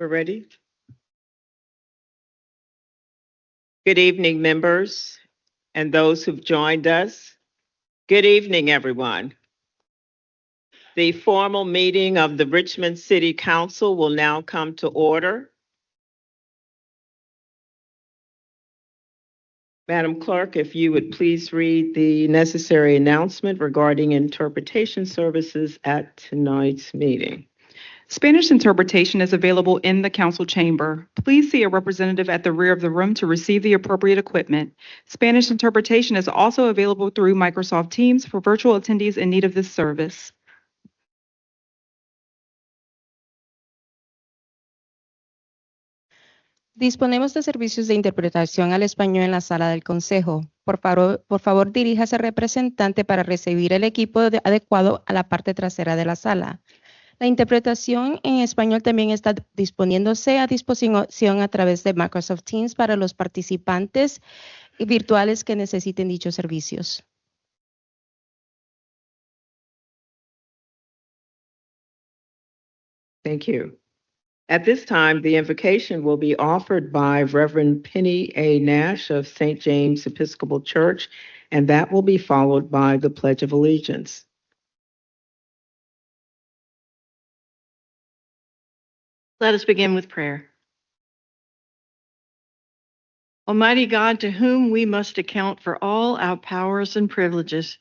We're ready. Good evening, members and those who've joined us. Good evening, everyone. The formal meeting of the Richmond City Council will now come to order. Madam Clerk, if you would please read the necessary announcement regarding interpretation services at tonight's meeting. Spanish interpretation is available in the council chamber. Please see a representative at the rear of the room to receive the appropriate equipment. Spanish interpretation is also available through Microsoft Teams for virtual attendees in need of this service. Disponemos de servicios de interpretación al español en la sala del consejo. Por favor, diríjase al representante para recibir el equipo adecuado a la parte trasera de la sala. La interpretación en español también está disponiéndose a disposición a través de Microsoft Teams para los participantes virtuales que necesiten dichos servicios. Thank you. At this time, the invocation will be offered by Reverend Penny A. Nash of St. James Episcopal Church, and that will be followed by the Pledge of Allegiance. Let us begin with prayer. Almighty God, to whom we must account for all our powers and privileges,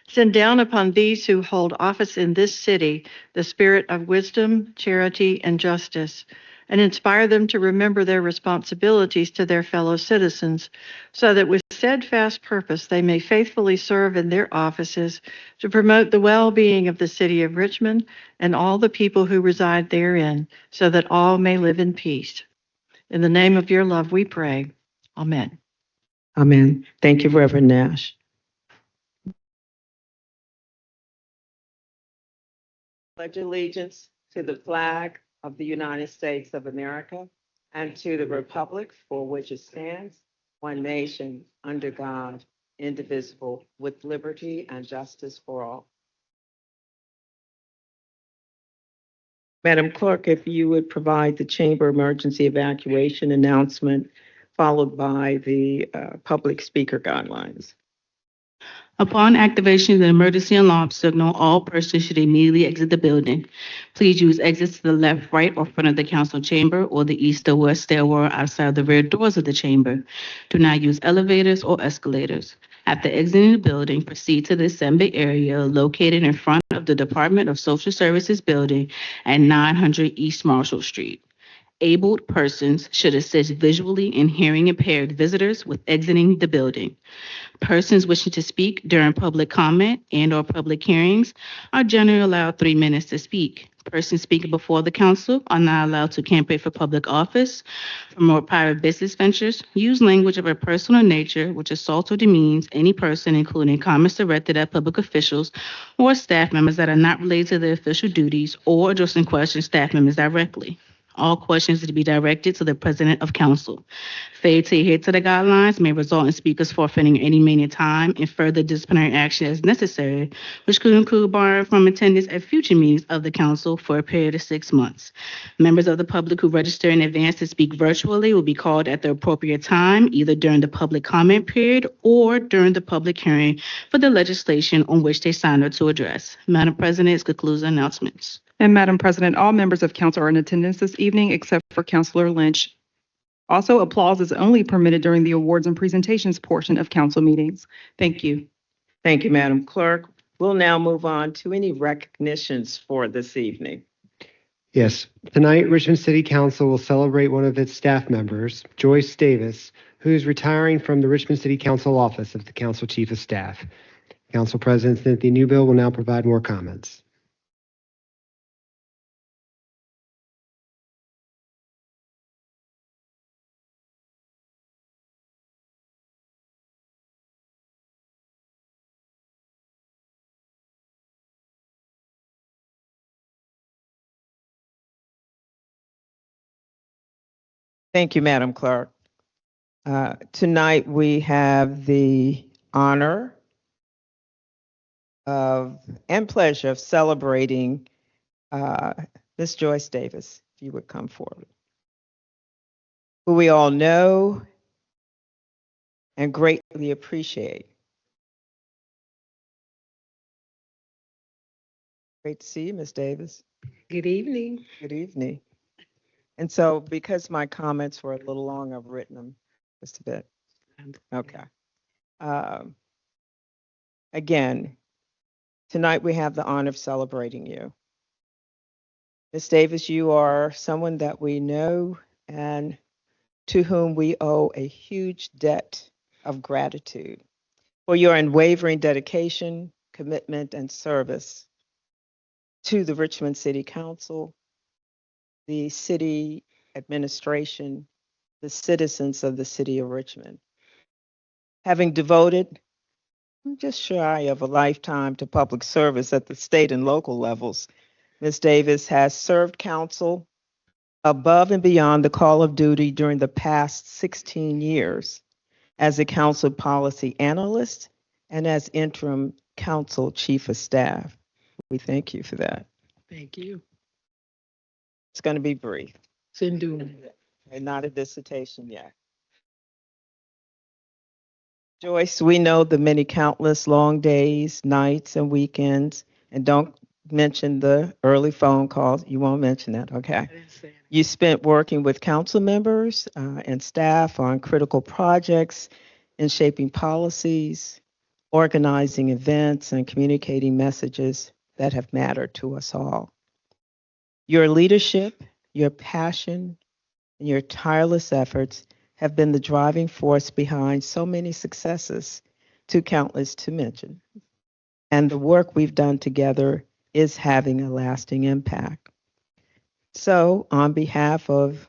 send down upon these who hold office in this city the spirit of wisdom, charity, and justice, and inspire them to remember their responsibilities to their fellow citizens, so that with steadfast purpose they may faithfully serve in their offices to promote the well-being of the city of Richmond and all the people who reside therein, so that all may live in peace. In the name of your love we pray. Amen. Amen. Thank you, Reverend Nash. Pledge allegiance to the flag of the United States of America and to the republic for which it stands, one nation, under God, indivisible, with liberty and justice for all. Madam Clerk, if you would provide the chamber emergency evacuation announcement, followed by the public speaker guidelines. Upon activation of the emergency alarm signal, all persons should immediately exit the building. Please use exits to the left, right, or front of the council chamber or the east or west stairwell outside the rear doors of the chamber. Do not use elevators or escalators. After exiting the building, proceed to the assembly area located in front of the Department of Social Services building at 900 East Marshall Street. Abled persons should assist visually and hearing impaired visitors with exiting the building. Persons wishing to speak during public comment and/or public hearings are generally allowed 3 minutes to speak. Persons speaking before the council are not allowed to campaign for public office. For more private business ventures, use language of a personal nature which assaults or demeans any person, including comments directed at public officials or staff members that are not related to their official duties, or addressing questions to staff members directly. All questions are to be directed to the President of Council. Failure to adhere to the guidelines may result in speakers forfeiting any remaining time and further disciplinary action as necessary, which could include barring from attendance at future meetings of the Council for a period of 6 months. Members of the public who register in advance to speak virtually will be called at the appropriate time, either during the public comment period or during the public hearing for the legislation on which they signed up to address. Madam President, this concludes the announcements. And Madam President, all members of council are in attendance this evening except for Councilor Lynch. Also, applause is only permitted during the awards and presentations portion of council meetings. Thank you. Thank you, Madam Clerk. We'll now move on to any recognitions for this evening. Yes, tonight Richmond City Council will celebrate one of its staff members, Joyce Davis, who is retiring from the Richmond City Council office of the Council Chief of Staff. Council President Cynthia Newbill will now provide more comments. Thank you, Madam Clerk. Tonight we have the honor of and pleasure of celebrating Ms. Joyce Davis, if you would come forward. who we all know and greatly appreciate. Great to see you, Ms. Davis. Good evening. Good evening. And so because my comments were a little long, I've written them just a bit. Okay. Um, Again, tonight we have the honor of celebrating you. Ms. Davis, you are someone that we know and to whom we owe a huge debt of gratitude for your unwavering dedication, commitment, and service to the Richmond City Council, the city administration, the citizens of the city of Richmond. Having devoted just shy of a lifetime to public service at the state and local levels, Ms. Davis has served council above and beyond the call of duty during the past 16 years as a council policy analyst and as interim council chief of staff. We thank you for that. Thank you. It's going to be brief Sindhu. and not a dissertation yet. Joyce, we know the many countless long days, nights, and weekends, and don't mention the early phone calls. You won't mention that, okay? I didn't say anything. You spent working with council members and staff on critical projects in shaping policies, organizing events, and communicating messages that have mattered to us all. Your leadership, your passion, and your tireless efforts have been the driving force behind so many successes, too countless to mention. And the work we've done together is having a lasting impact. So, on behalf of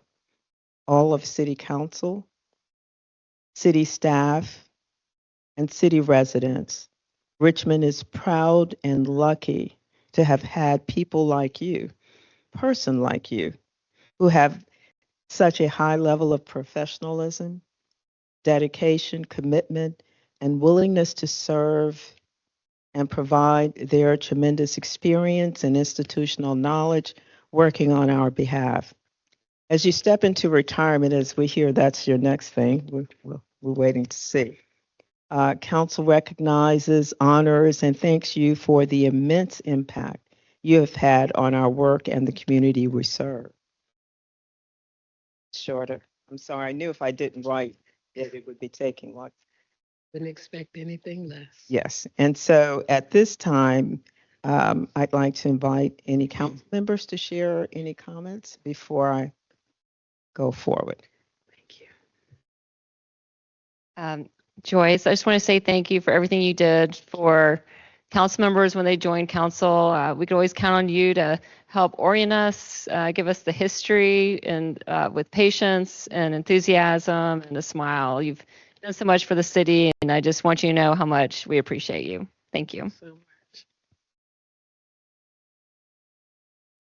all of City Council, city staff, and city residents, Richmond is proud and lucky to have had people like you, person like you, who have such a high level of professionalism, dedication, commitment, and willingness to serve and provide their tremendous experience and institutional knowledge working on our behalf. As you step into retirement, as we hear that's your next thing, we're waiting to see. Council recognizes, honors, and thanks you for the immense impact you have had on our work and the community we serve. Shorter. I'm sorry, I knew if I didn't write it would be taking like. Didn't expect anything less. Yes, and so at this time, I'd like to invite any council members to share any comments before I go forward. Thank you. Joyce, I just want to say thank you for everything you did for council members when they joined council. We could always count on you to help orient us, give us the history, and with patience and enthusiasm and a smile. You've done so much for the city, and I just want you to know how much we appreciate you. Thank you. So much.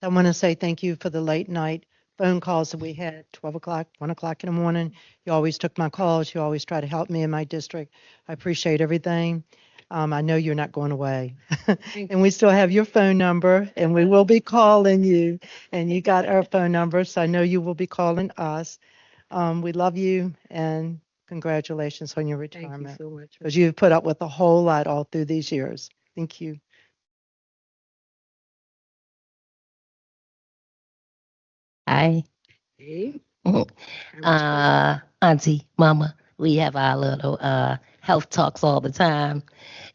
I want to say thank you for the late night phone calls that we had, 12 o'clock, 1 o'clock in the morning. You always took my calls. You always try to help me in my district. I appreciate everything. I know you're not going away. And we still have your phone number, and we will be calling you. And you got our phone number, so I know you will be calling us. We love you, and congratulations on your Thank you retirement. so much. Because you've put up with a whole lot all through these years. Thank you. Hi. Hey. Mhm. Auntie, Mama, we have our little health talks all the time,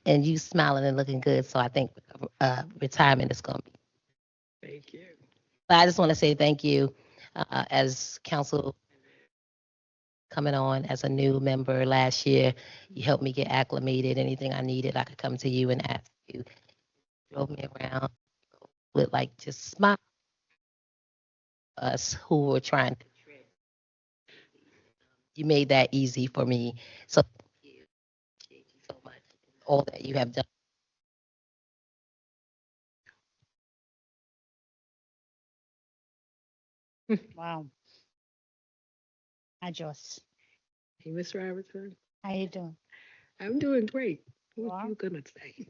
and you smiling and looking good. So I think retirement is going to be. Thank you. But I just want to say thank you as council coming on as a new member last year. You helped me get acclimated. Anything I needed, I could come to you and ask you. Drove me around with like just smile us who were trying to. You made that easy for me. So thank you. Thank you so much. All that you have done. Wow. Hi, Joss. Hey, Miss Robertson. How you doing? I'm doing great. What Well. you gonna say?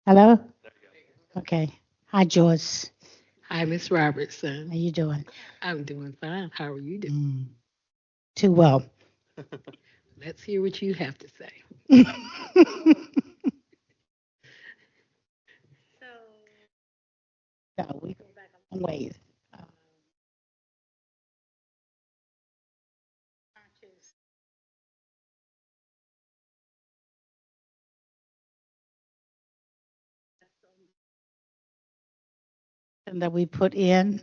Hello? Okay. Hi, Joss. Hi, Miss Robertson. How you doing? I'm doing fine. How are you doing? Too well. Let's hear what you have to say. So we go back a long ways. And that we put in.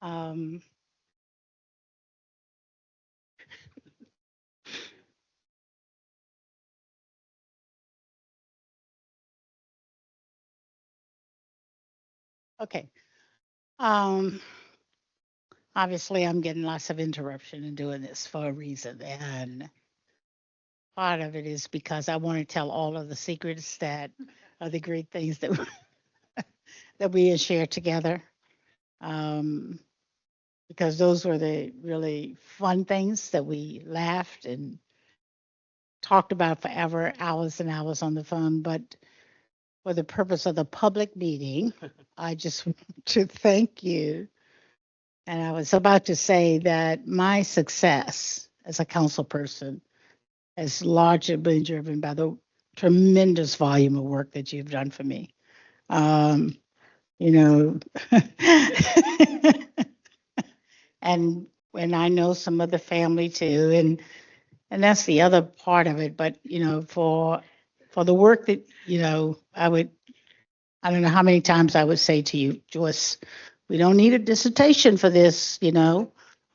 Um, okay. Um, Obviously, I'm getting lots of interruption in doing this for a reason, and part of it is because I want to tell all of the secrets that are the great things that that we had shared together. Um, because those were the really fun things that we laughed and talked about forever, hours and hours on the phone. But for the purpose of the public meeting, I just want to thank you. And I was about to say that my success as a council person has largely been driven by the tremendous volume of work that you've done for me. Um, you know, and when I know some of the family too, and that's the other part of it. But for the work that I don't know how many times I would say to you, Joyce, we don't need a dissertation for this,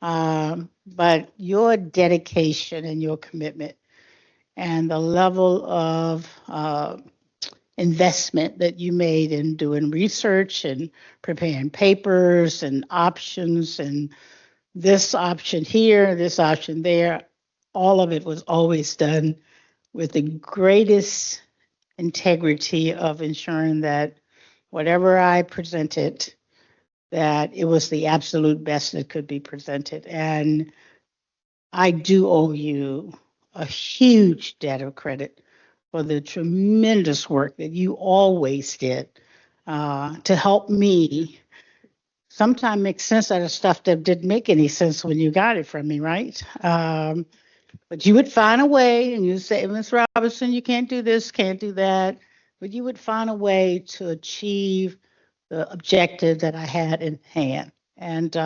but your dedication and your commitment and the level of investment that you made in doing research and preparing papers and options and this option here, this option there, all of it was always done with the greatest integrity of ensuring that whatever I presented, that it was the absolute best that could be presented. And I do owe you a huge debt of credit for the tremendous work that you always did to help me sometimes make sense out of stuff that didn't make any sense when you got it from me, right? But you would find a way, and you say, Ms. Robinson, you can't do this, can't do that. But you would find a way to achieve the objective that I had in hand. And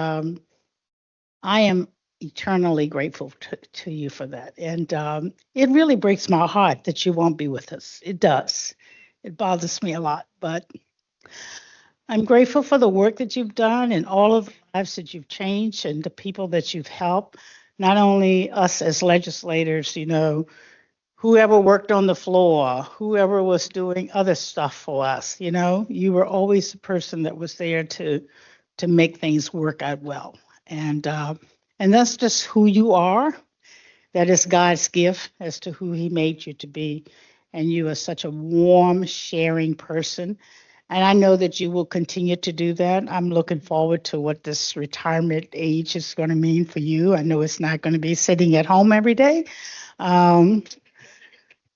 I am eternally grateful to you for that. And it really breaks my heart that you won't be with us. It does. It bothers me a lot. But I'm grateful for the work that you've done and all of the lives that you've changed and the people that you've helped. Not only us as legislators, whoever worked on the floor, whoever was doing other stuff for us, you were always the person that was there to make things work out well. And that's just who you are. That is God's gift as to who He made you to be. And you are such a warm, sharing person. And I know that you will continue to do that. I'm looking forward to what this retirement age is going to mean for you. I know it's not going to be sitting at home every day.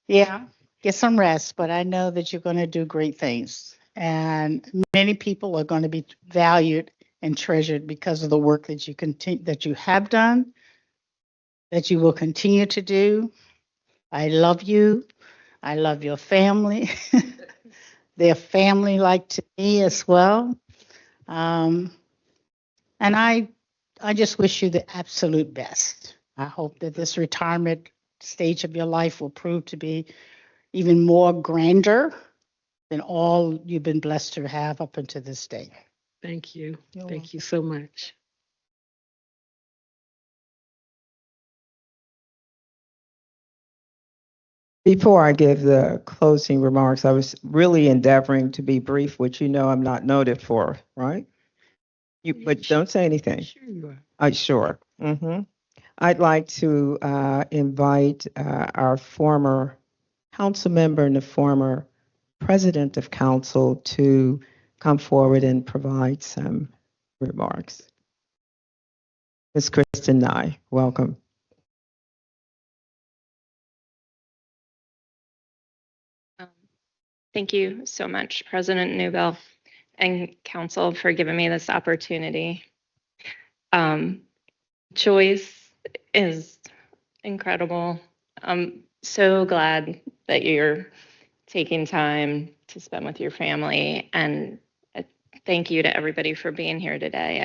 Yeah, get some rest, but I know that you're going to do great things. And many people are going to be valued and treasured because of the work that that you have done, that you will continue to do. I love you. I love your family. They're family like to me as well. Um, and I just wish you the absolute best. I hope that this retirement stage of your life will prove to be even more grander than all you've been blessed to have up until this day. Thank you. You're Thank you so much. Before I give the closing remarks, I was really endeavoring to be brief, which I'm not noted for, right? But don't say anything. Sure you are. Sure. I'd like to invite our former council member and the former president of council to come forward and provide some remarks. Ms. Kristen Nye, welcome. Thank you so much, President Newbell. and council for giving me this opportunity. Joyce is incredible. I'm so glad that you're taking time to spend with your family, and thank you to everybody for being here today.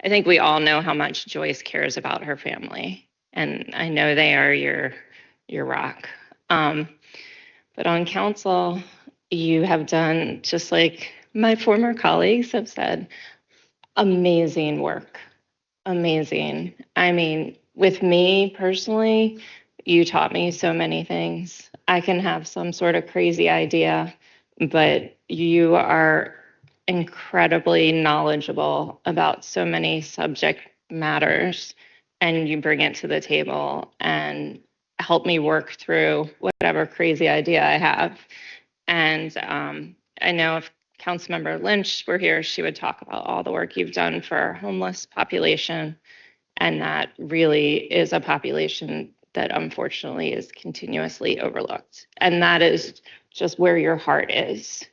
I think we all know how much Joyce cares about her family, and I know they are your rock. But on council, you have done, just like my former colleagues have said, amazing work. Amazing. I mean, with me personally, you taught me so many things. I can have some sort of crazy idea, but you are incredibly knowledgeable about so many subject matters, and you bring it to the table and help me work through whatever crazy idea I have. And I know if Councilmember Lynch were here, she would talk about all the work you've done for our homeless population. And that really is a population that unfortunately is continuously overlooked. And that is just where your heart is.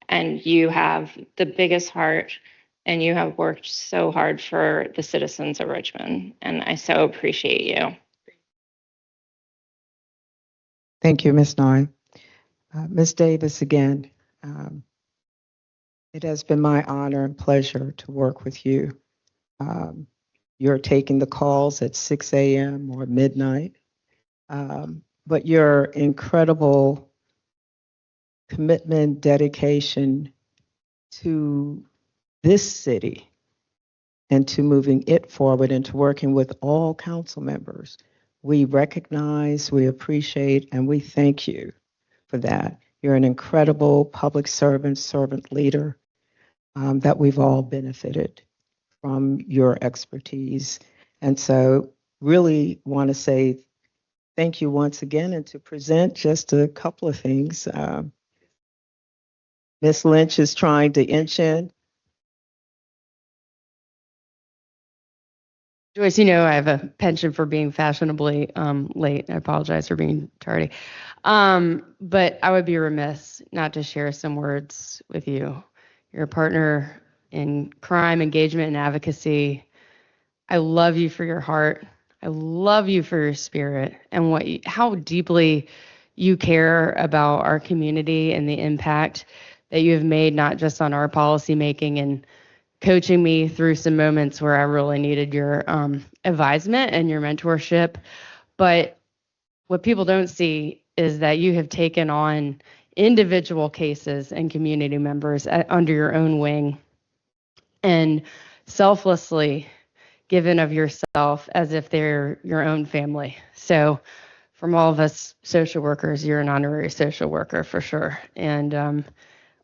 And you have the biggest heart, and you have worked so hard for the citizens of Richmond. And I so appreciate you. Thank you, Ms. Nye. Ms. Davis, again, it has been my honor and pleasure to work with you. You're taking the calls at 6 a.m. or midnight, but your incredible commitment, dedication to this city and to moving it forward and to working with all council members, we recognize, we appreciate, and we thank you for that. You're an incredible public servant leader that we've all benefited from your expertise. And so really want to say thank you once again, and to present just a couple of things. Ms. Lynch is trying to inch in. Joyce, you know I have a penchant for being fashionably late. I apologize for being tardy. But I would be remiss not to share some words with you. You're a partner in crime engagement and advocacy. I love you for your heart. I love you for your spirit and how deeply you care about our community and the impact that you have made, not just on our policy making and coaching me through some moments where I really needed your advisement and your mentorship. But what people don't see is that you have taken on individual cases and community members under your own wing and selflessly given of yourself as if they're your own family. So from all of us social workers, you're an honorary social worker for sure. And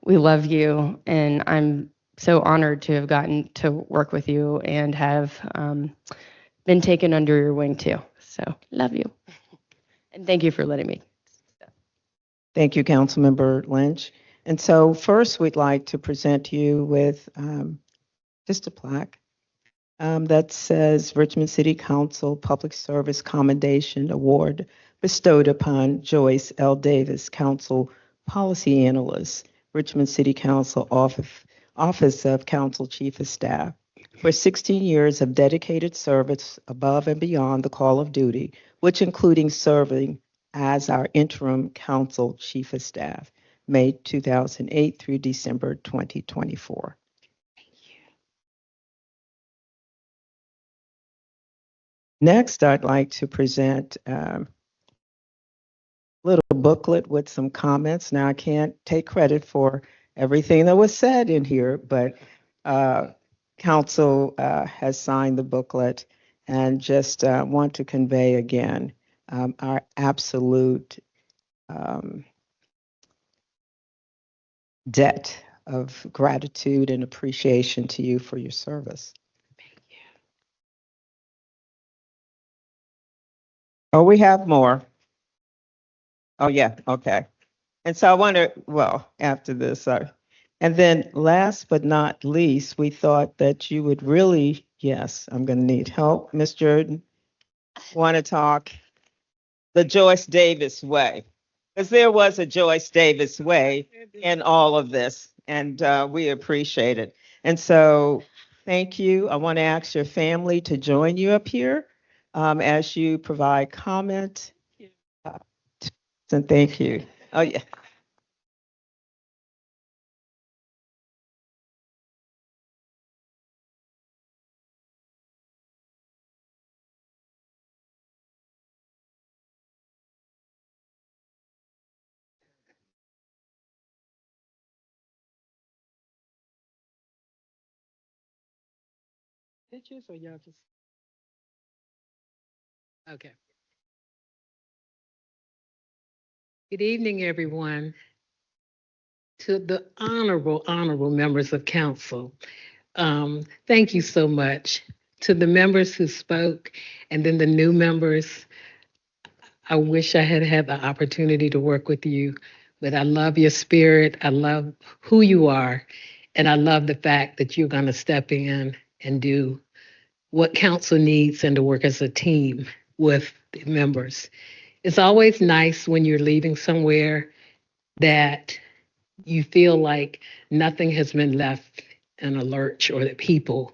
we love you, and I'm so honored to have gotten to work with you and have been taken under your wing too. So love you. And thank you for letting me. Thank you, Councilmember Lynch. And so first, we'd like to present you with just a plaque that says Richmond City Council Public Service Commendation Award bestowed upon Joyce L. Davis, Council Policy Analyst, Richmond City Council Office of Council Chief of Staff, for 16 years of dedicated service above and beyond the call of duty, which including serving as our interim Council Chief of Staff, May 2008 through December 2024. Next, I'd like to present a little booklet with some comments. Now, I can't take credit for everything that was said in here, but Council has signed the booklet, and just want to convey again our absolute debt of gratitude and appreciation to you for your service. Oh, we have more. Oh, yeah, okay. And so I wonder, well, after this, and then last but not least, we thought that you would really, yes, I'm going to need help. Ms. Jordan, want to talk the Joyce Davis way? Because there was a Joyce Davis way in all of this. and we appreciate it. And so, thank you. I want to ask your family to join you up here as you provide comment. Uh, and thank you. Oh, yeah. Pictures or y'all just? Okay. Good evening, everyone. To the honorable members of council, thank you so much. To the members who spoke, and then the new members, I wish I had had the opportunity to work with you, but I love your spirit. I love who you are, and I love the fact that you're going to step in and do what council needs and to work as a team with the members. It's always nice when you're leaving somewhere that you feel like nothing has been left in a lurch or that people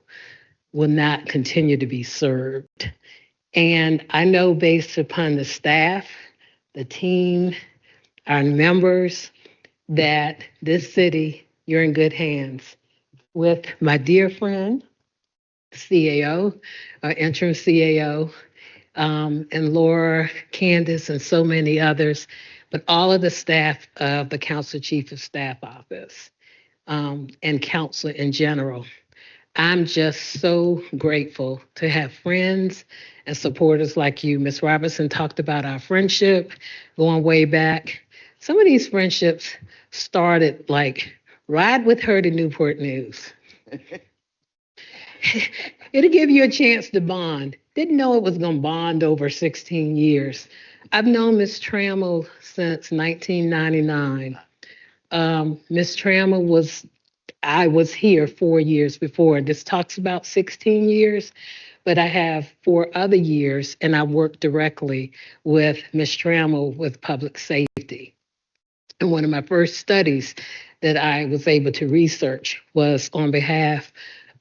will not continue to be served. And I know based upon the staff, the team, our members, that this city, you're in good hands with my dear friend, CAO, interim CAO, and Laura, Candace, and so many others, but all of the staff of the Council Chief of Staff Office and council in general. I'm just so grateful to have friends and supporters like you. Ms. Robertson talked about our friendship going way back. Some of these friendships started like ride with her to Newport News. It'll give you a chance to bond. Didn't know it was going to bond over 16 years. I've known Ms. Trammell since 1999. Ms. Trammell I was here 4 years before. This talks about 16 years, but I have 4 other years, and I worked directly with Ms. Trammell with public safety. And one of my first studies that I was able to research was on behalf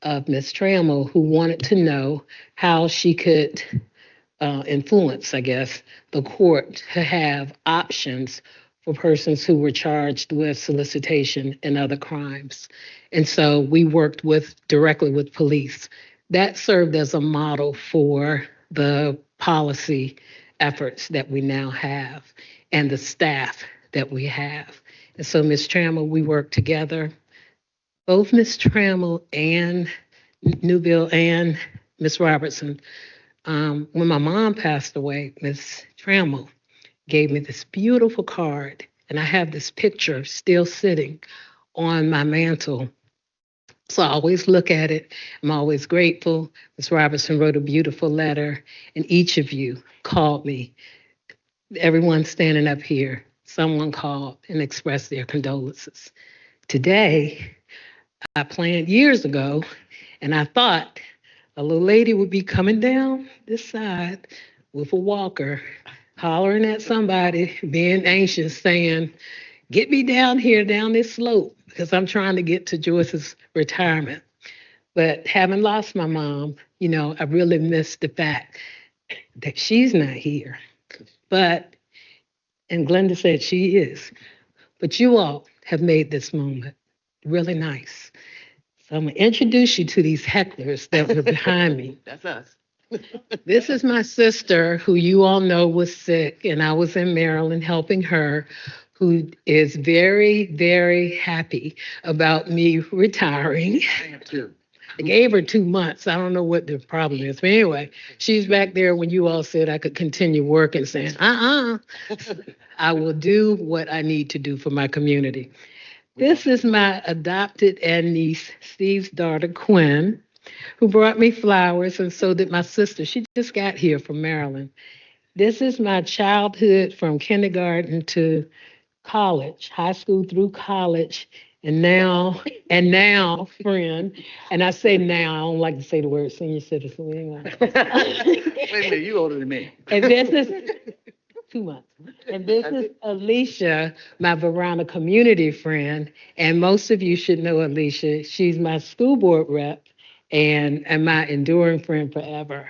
of Ms. Trammell, who wanted to know how she could influence, I guess, the court to have options for persons who were charged with solicitation and other crimes. And so we worked directly with police. That served as a model for the policy efforts that we now have and the staff that we have. And so Ms. Trammell, we worked together. Both Ms. Trammell and Newville and Ms. Robertson, when my mom passed away, Ms. Trammell gave me this beautiful card, and I have this picture still sitting on my mantle. So I always look at it. I'm always grateful. Ms. Robertson wrote a beautiful letter, and each of you called me. Everyone standing up here, someone called and expressed their condolences. Today, I planned years ago, and I thought a little lady would be coming down this side with a walker, hollering at somebody, being anxious, saying, "Get me down here, down this slope," because I'm trying to get to Joyce's retirement. But having lost my mom, I really miss the fact that she's not here. And Glenda said she is. But you all have made this moment really nice. So I'm going to introduce you to these hecklers that were behind me. That's us. This is my sister, who you all know was sick, and I was in Maryland helping her, who is very, very happy about me retiring. I am too. I gave her 2 months. I don't know what the problem is. But anyway, she's back there when you all said I could continue working, saying, I will do what I need to do for my community. This is my adopted and niece, Steve's daughter, Quinn, who brought me flowers, and so did my sister. She just got here from Maryland. This is my childhood from kindergarten to college, high school through college, and now friend. And I say now, I don't like to say the word senior citizen anyway. Wait a minute, you older than me. And this is 2 months. And this is Alicia, my Verona community friend. And most of you should know Alicia. She's my school board rep and my enduring friend forever.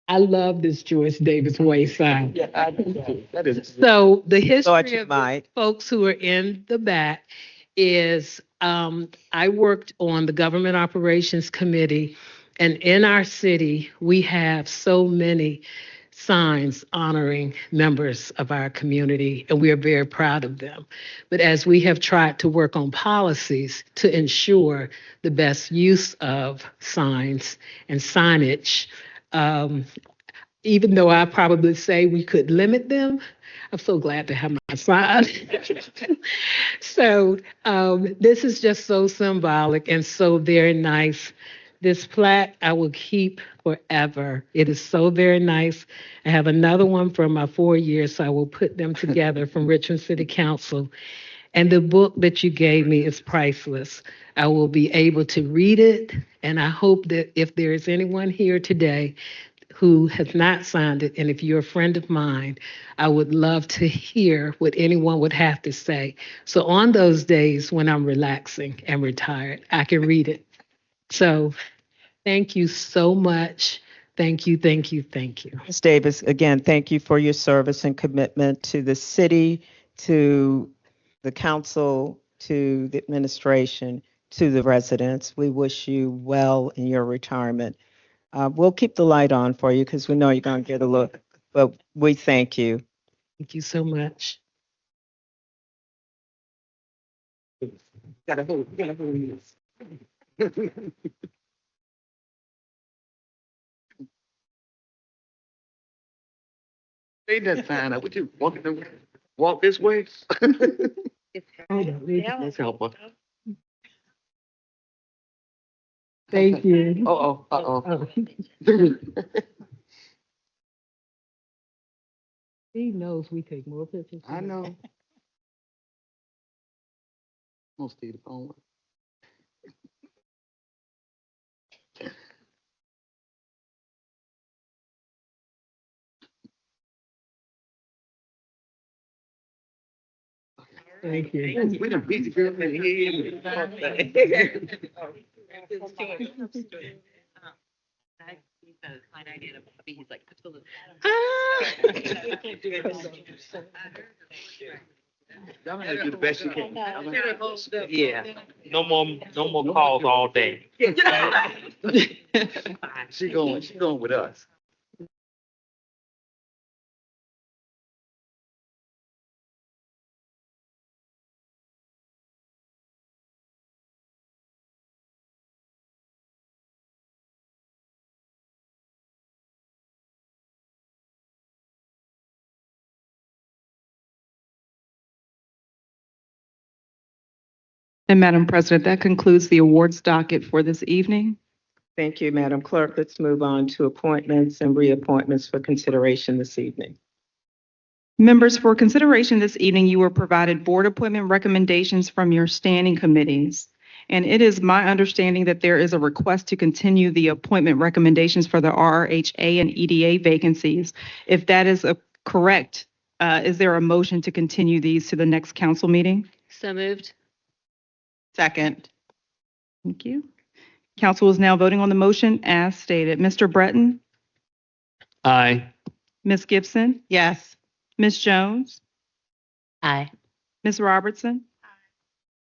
I love this Joyce Davis Way sign. Yeah, I do. That is. So the Thought history you of might. folks who are in the back is I worked on the Government Operations Committee, and in our city, we have so many signs honoring members of our community, and we are very proud of them. But as we have tried to work on policies to ensure the best use of signs and signage, even though I probably say we could limit them, I'm so glad to have my sign. So this is just so symbolic and so very nice. This plaque I will keep forever. It is so very nice. I have another one from my 4 years, so I will put them together from Richmond City Council. And the book that you gave me is priceless. I will be able to read it, and I hope that if there is anyone here today who has not signed it, and if you're a friend of mine, I would love to hear what anyone would have to say. So on those days when I'm relaxing and retired, I can read it. So thank you so much. Thank you, thank you, thank you. Ms. Davis, again, thank you for your service and commitment to the city, to the council, to the administration, to the residents. We wish you well in your retirement. We'll keep the light on for you because we know you're going to get a look, but we thank you. Thank you so much. Gotta hold this. They that sign up. Would you walk this way? Let's help her. Thank you. Uh-oh. He knows we take more pictures. I know. Most of the phone. Thank you. We done beat the girl in the Y'all gotta do the best you can. Yeah. No more calls all day. She going with us. And Madam President, that concludes the awards docket for this evening. Thank you, Madam Clerk. Let's move on to appointments and reappointments for consideration this evening. Members, for consideration this evening, you were provided board appointment recommendations from your standing committees. And it is my understanding that there is a request to continue the appointment recommendations for the RRHA and EDA vacancies. If that is correct, is there a motion to continue these to the next council meeting? So moved. Second. Thank you. Council is now voting on the motion as stated. Mr. Breton? Aye. Ms. Gibson? Yes. Ms. Jones? Aye. Ms. Robertson?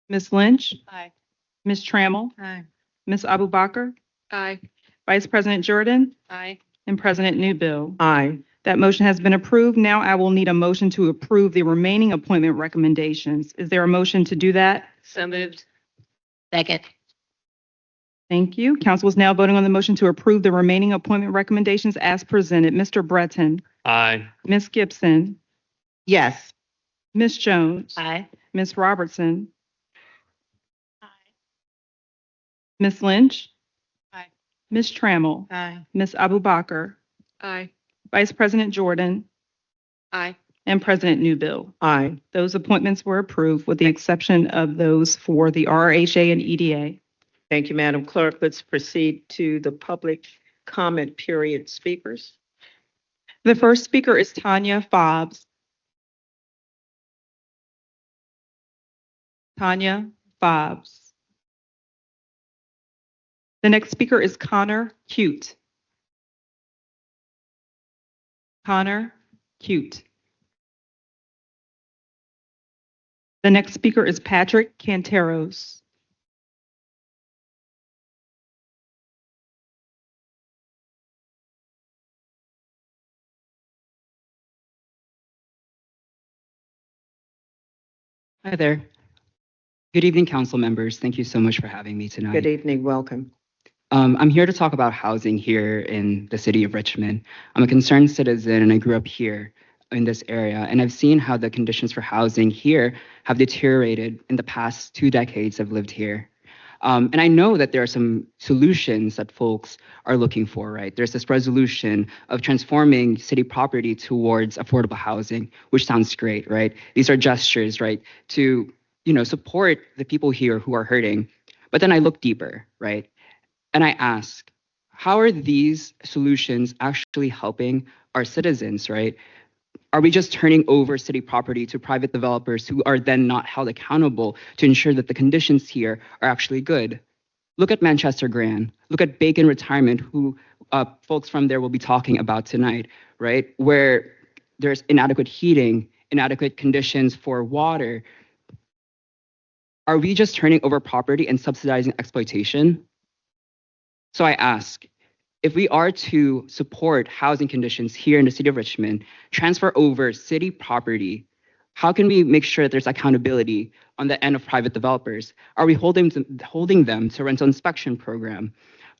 Ms. Lynch? Aye. Ms. Trammell? Aye. Ms. Abubakar? Aye. Vice President Jordan? Aye. And President Newbill? Aye. That motion has been approved. Now I will need a motion to approve the remaining appointment recommendations. Is there a motion to do that? So moved. Second. Thank you. Council is now voting on the motion to approve the remaining appointment recommendations as presented. Mr. Breton? Aye. Ms. Gibson? Yes. Ms. Jones? Aye. Ms. Robertson? Ms. Lynch? Aye. Ms. Trammell? Aye. Ms. Abubakar? Aye. Vice President Jordan? Aye. And President Newbill? Aye. Those appointments were approved with the exception of those for the RHA and EDA. Thank you, Madam Clerk. Let's proceed to the public comment period speakers. The first speaker is Tanya Fobbs. Tanya Fobbs. The next speaker is Connor Cute. Connor Cute. The next speaker is Patrick Canteros. Hi there. Good evening, council members. Thank you so much for having me tonight. Good evening, welcome. I'm here to talk about housing here in the city of Richmond. I'm a concerned citizen and I grew up here in this area, and I've seen how the conditions for housing here have deteriorated in the past 2 decades I've lived here. And I know that there are some solutions that folks are looking for, right? There's this resolution of transforming city property towards affordable housing, which sounds great, right? These are gestures, right, to support the people here who are hurting. But then I look deeper, right? And I ask, how are these solutions actually helping our citizens, right? Are we just turning over city property to private developers who are then not held accountable to ensure that the conditions here are actually good? Look at Manchester Grand. Look at Bacon Retirement, who folks from there will be talking about tonight, right? Where there's inadequate heating, inadequate conditions for water. Are we just turning over property and subsidizing exploitation? So I ask, if we are to support housing conditions here in the city of Richmond, transfer over city property, how can we make sure that there's accountability on the end of private developers? Are we holding them to rental inspection program?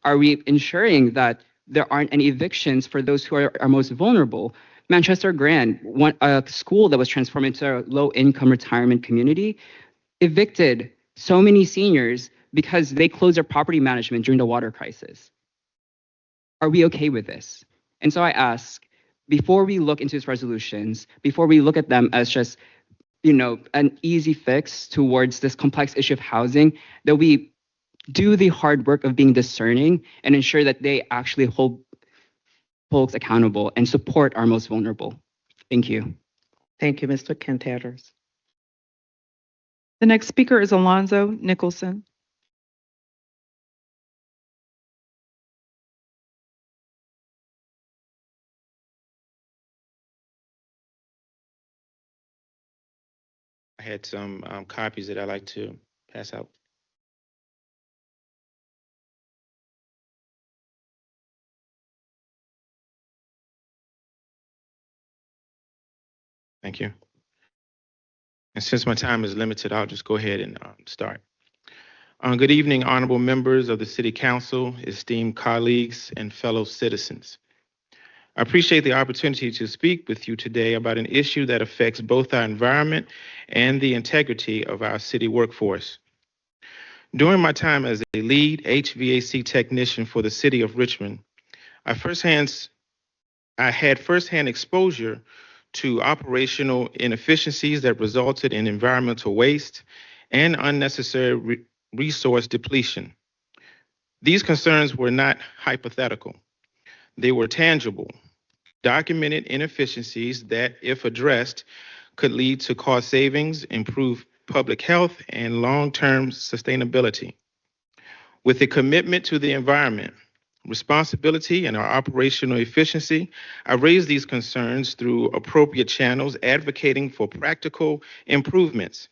Are we ensuring that there aren't any evictions for those who are most vulnerable? Manchester Grand, a school that was transformed into a low-income retirement community, evicted so many seniors because they closed their property management during the water crisis. Are we okay with this? And so I ask, before we look into these resolutions, before we look at them as just, an easy fix towards this complex issue of housing, that we do the hard work of being discerning and ensure that they actually hold folks accountable and support our most vulnerable. Thank you. Thank you, Mr. Canteros. The next speaker is Alonzo Nicholson. I had some copies that I'd like to pass out. Thank you. And since my time is limited, I'll just go ahead and start. Good evening, honorable members of the City Council, esteemed colleagues, and fellow citizens. I appreciate the opportunity to speak with you today about an issue that affects both our environment and the integrity of our city workforce. During my time as a lead HVAC technician for the City of Richmond, I had firsthand exposure to operational inefficiencies that resulted in environmental waste and unnecessary resource depletion. These concerns were not hypothetical. They were tangible, documented inefficiencies that, if addressed, could lead to cost savings, improve public health, and long-term sustainability. With a commitment to the environment, responsibility, and our operational efficiency, I raised these concerns through appropriate channels, advocating for practical improvements.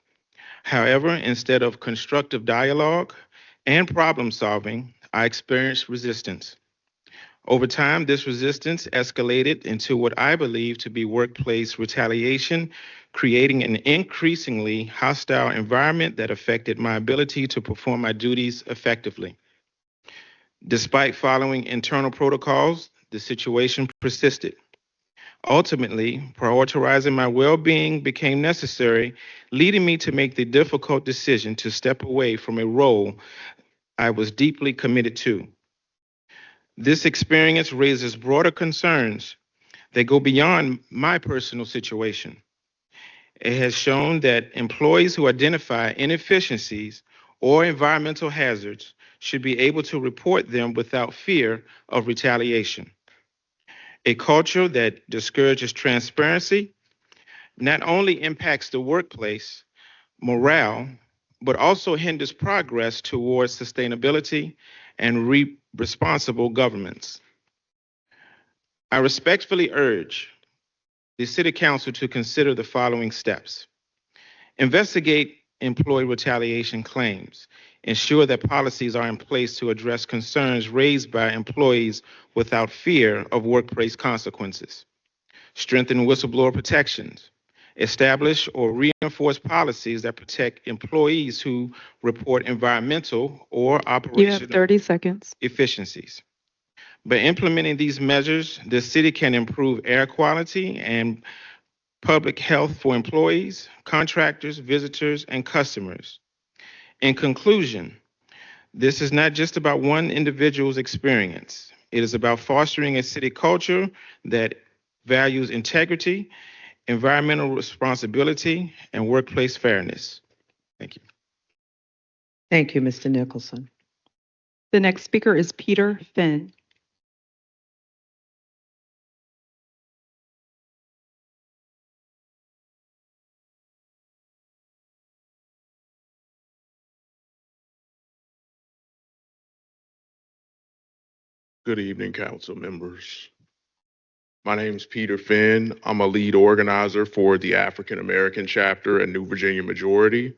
However, instead of constructive dialogue and problem solving, I experienced resistance. Over time, this resistance escalated into what I believe to be workplace retaliation, creating an increasingly hostile environment that affected my ability to perform my duties effectively. Despite following internal protocols, the situation persisted. Ultimately, prioritizing my well-being became necessary, leading me to make the difficult decision to step away from a role I was deeply committed to. This experience raises broader concerns that go beyond my personal situation. It has shown that employees who identify inefficiencies or environmental hazards should be able to report them without fear of retaliation. A culture that discourages transparency not only impacts the workplace morale, but also hinders progress towards sustainability and responsible governments. I respectfully urge the City Council to consider the following steps. Investigate employee retaliation claims. Ensure that policies are in place to address concerns raised by employees without fear of workplace consequences. Strengthen whistleblower protections. Establish or reinforce policies that protect employees who report environmental or You have operational 30 seconds. efficiencies. By implementing these measures, the city can improve air quality and public health for employees, contractors, visitors, and customers. In conclusion, this is not just about one individual's experience. It is about fostering a city culture that values integrity, environmental responsibility, and workplace fairness. Thank you. Thank you, Mr. Nicholson. The next speaker is Peter Finn. Good evening, council members. My name is Peter Finn. I'm a lead organizer for the African American chapter and New Virginia Majority.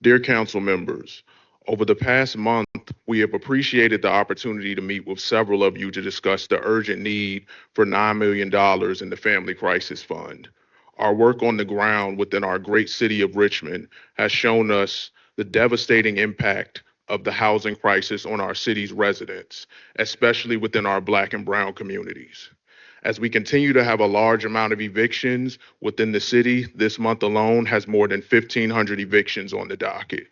Dear council members, over the past month, we have appreciated the opportunity to meet with several of you to discuss the urgent need for $9 million in the Family Crisis Fund. Our work on the ground within our great city of Richmond has shown us the devastating impact of the housing crisis on our city's residents, especially within our Black and Brown communities. As we continue to have a large amount of evictions within the city, this month alone has more than 1,500 evictions on the docket.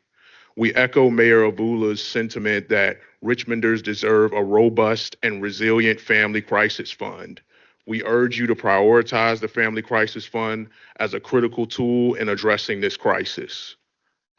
We echo Mayor Avula's sentiment that Richmonders deserve a robust and resilient family crisis fund. We urge you to prioritize the Family Crisis Fund as a critical tool in addressing this crisis.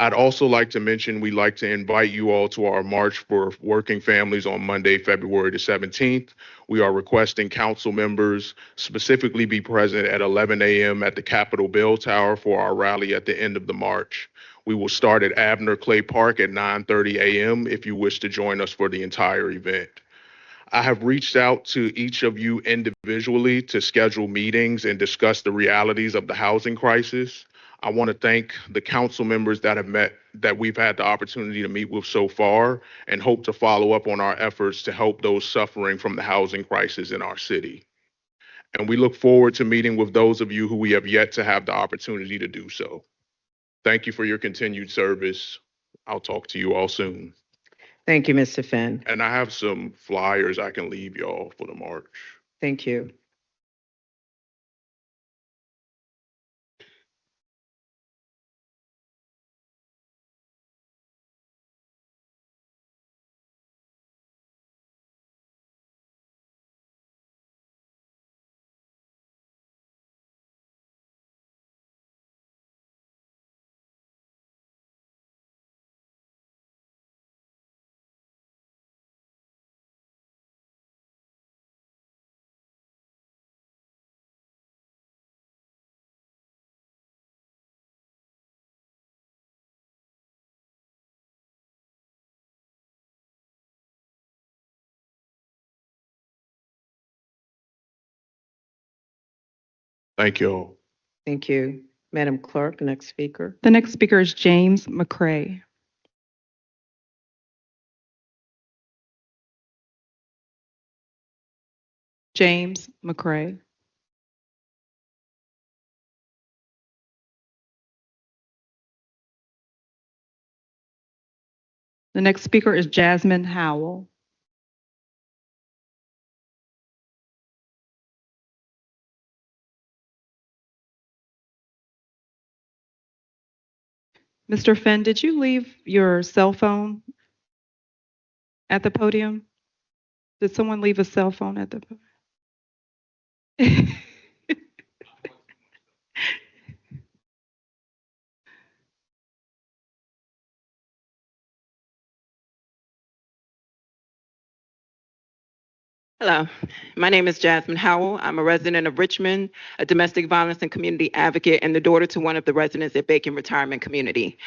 I'd also like to mention we'd like to invite you all to our March for Working Families on Monday, February the 17th. We are requesting council members specifically be present at 11 a.m. at the Capitol Bell Tower for our rally at the end of the march. We will start at Abner Clay Park at 9:30 a.m. if you wish to join us for the entire event. I have reached out to each of you individually to schedule meetings and discuss the realities of the housing crisis. I want to thank the council members that we've had the opportunity to meet with so far and hope to follow up on our efforts to help those suffering from the housing crisis in our city. And we look forward to meeting with those of you who we have yet to have the opportunity to do so. Thank you for your continued service. I'll talk to you all soon. Thank you, Mr. Finn. And I have some flyers I can leave y'all for the march. Thank you. Thank you all. Thank you. Madam Clerk, next speaker. The next speaker is James McCray. James McCray. The next speaker is Jasmine Howell. Mr. Finn, did you leave your cell phone at the podium? Did someone leave a cell phone at the podium? Hello, my name is Jasmine Howell. I'm a resident of Richmond, a domestic violence and community advocate, and the daughter to one of the residents at Bacon Retirement Community.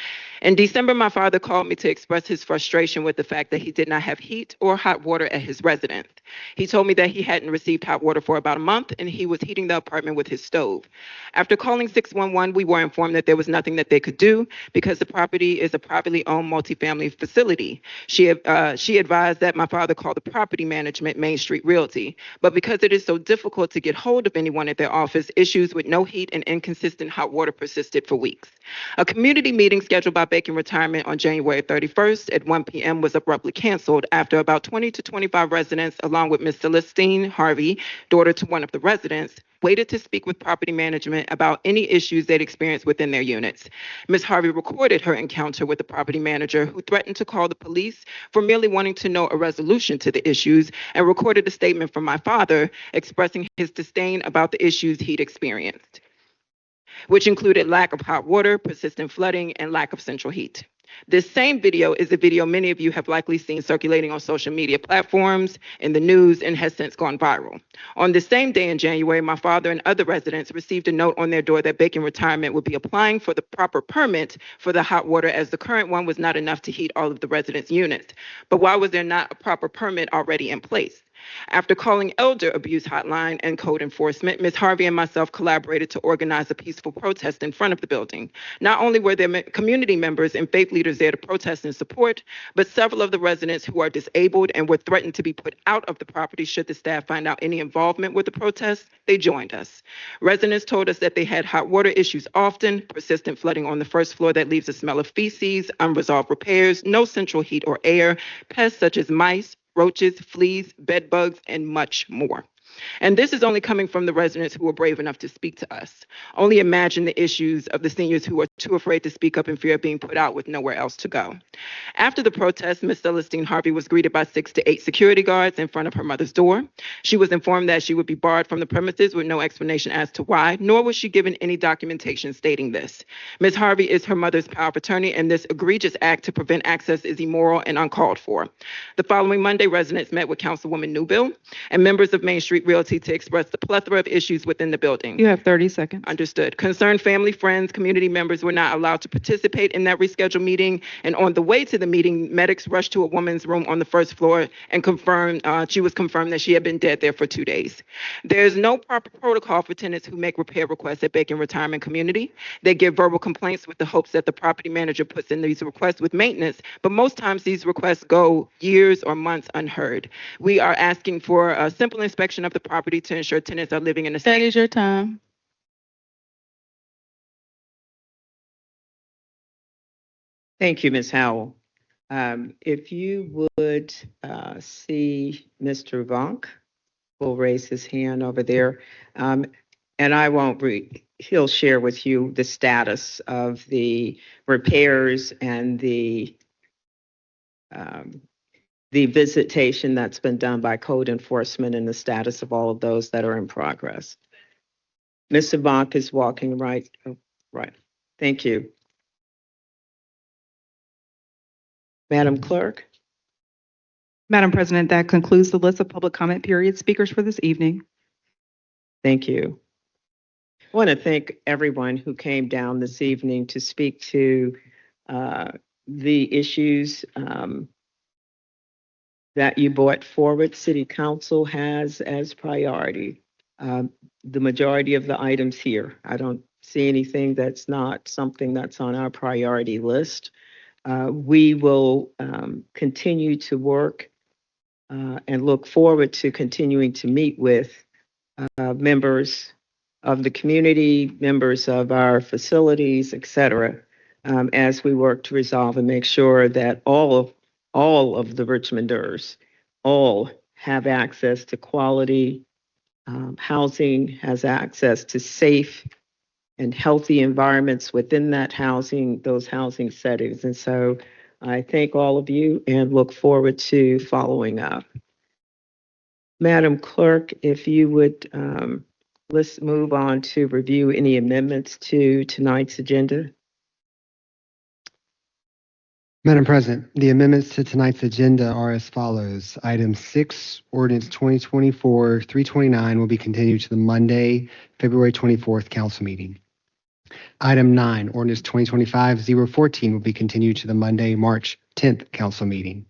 In December, my father called me to express his frustration with the fact that he did not have heat or hot water at his residence. He told me that he hadn't received hot water for about a month and he was heating the apartment with his stove. After calling 611, we were informed that there was nothing that they could do because the property is a privately owned multifamily facility. She advised that my father called the property management Main Street Realty, but because it is so difficult to get hold of anyone at their office, issues with no heat and inconsistent hot water persisted for weeks. A community meeting scheduled by Bacon Retirement on January 31st at 1 p.m. was abruptly canceled after about 20 to 25 residents, along with Ms. Celestine Harvey, daughter to one of the residents, waited to speak with property management about any issues they'd experienced within their units. Ms. Harvey recorded her encounter with the property manager, who threatened to call the police for merely wanting to know a resolution to the issues, and recorded a statement from my father expressing his disdain about the issues he'd experienced, which included lack of hot water, persistent flooding, and lack of central heat. This same video is a video many of you have likely seen circulating on social media platforms, in the news, and has since gone viral. On the same day in January, my father and other residents received a note on their door that Bacon Retirement would be applying for the proper permit for the hot water, as the current one was not enough to heat all of the residents' units. But why was there not a proper permit already in place? After calling Elder Abuse Hotline and code enforcement, Ms. Harvey and myself collaborated to organize a peaceful protest in front of the building. Not only were there community members and faith leaders there to protest and support, but several of the residents who are disabled and were threatened to be put out of the property should the staff find out any involvement with the protest, they joined us. Residents told us that they had hot water issues often, persistent flooding on the first floor that leaves a smell of feces, unresolved repairs, no central heat or air, pests such as mice, roaches, fleas, bed bugs, and much more. And this is only coming from the residents who were brave enough to speak to us. Only imagine the issues of the seniors who are too afraid to speak up in fear of being put out with nowhere else to go. After the protest, Ms. Celestine Harvey was greeted by 6 to 8 security guards in front of her mother's door. She was informed that she would be barred from the premises with no explanation as to why, nor was she given any documentation stating this. Ms. Harvey is her mother's power of attorney, and this egregious act to prevent access is immoral and uncalled for. The following Monday, residents met with Councilwoman Newbill and members of Main Street Realty to express the plethora of issues within the building. You have 30 seconds. Understood. Concerned family, friends, community members were not allowed to participate in that rescheduled meeting. And on the way to the meeting, medics rushed to a woman's room on the first floor and she was confirmed that she had been dead there for 2 days. There's no proper protocol for tenants who make repair requests at Bacon Retirement Community. They give verbal complaints with the hopes that the property manager puts in these requests with maintenance, but most times these requests go years or months unheard. We are asking for a simple inspection of the property to ensure tenants are living in a That is your time. Thank you, Ms. Howell. If you would see Mr. Vonk, will raise his hand over there. And I won't read, he'll share with you the status of the repairs and the visitation that's been done by code enforcement and the status of all of those that are in progress. Mr. Vonk is walking right. Right. Thank you. Madam Clerk. Madam President, that concludes the list of public comment period speakers for this evening. Thank you. I want to thank everyone who came down this evening to speak to the issues that you brought forward. City Council has as priority the majority of the items here. I don't see anything that's not something that's on our priority list. We will continue to work and look forward to continuing to meet with members of the community, members of our facilities, et cetera, as we work to resolve and make sure that all of the Richmonders all have access to quality housing, has access to safe and healthy environments within that housing, those housing settings. And so I thank all of you and look forward to following up. Madam Clerk, if you would, let's move on to review any amendments to tonight's agenda. Madam President, the amendments to tonight's agenda are as follows. Item 6, ordinance 2024-329 will be continued to the Monday, February 24th council meeting. Item 9, ordinance 2025-014 will be continued to the Monday, March 10th council meeting.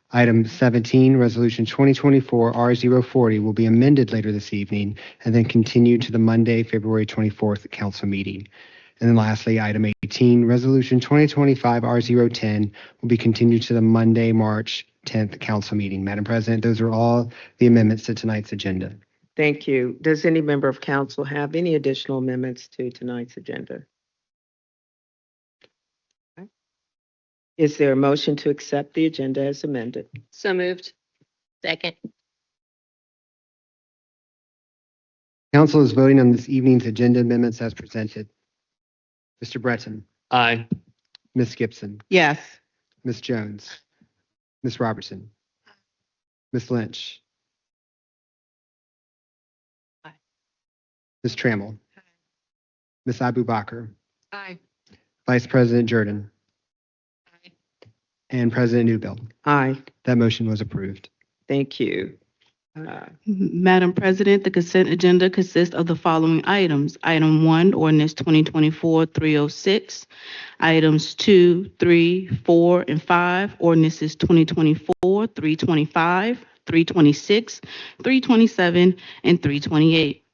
Item 17, resolution 2024-R040 will be amended later this evening and then continued to the Monday, February 24th council meeting. And then lastly, item 18, resolution 2025-R010 will be continued to the Monday, March 10th council meeting. Madam President, those are all the amendments to tonight's agenda. Thank you. Does any member of council have any additional amendments to tonight's agenda? Okay. Is there a motion to accept the agenda as amended? So moved. Second. Council is voting on this evening's agenda amendments as presented. Mr. Breton, Aye. Ms. Gibson, Yes. Ms. Jones, Ms. Robertson, Ms. Lynch, Aye. Ms. Trammell, Ms. Abu Bakr, Aye. Vice President Jordan, Aye. and President Newbill. Aye. That motion was approved. Thank you. Madam President, the consent agenda consists of the following items. Item 1, ordinance 2024-306. Items 2, 3, 4, and 5, ordinances 2024-325, 326, 327, and 328.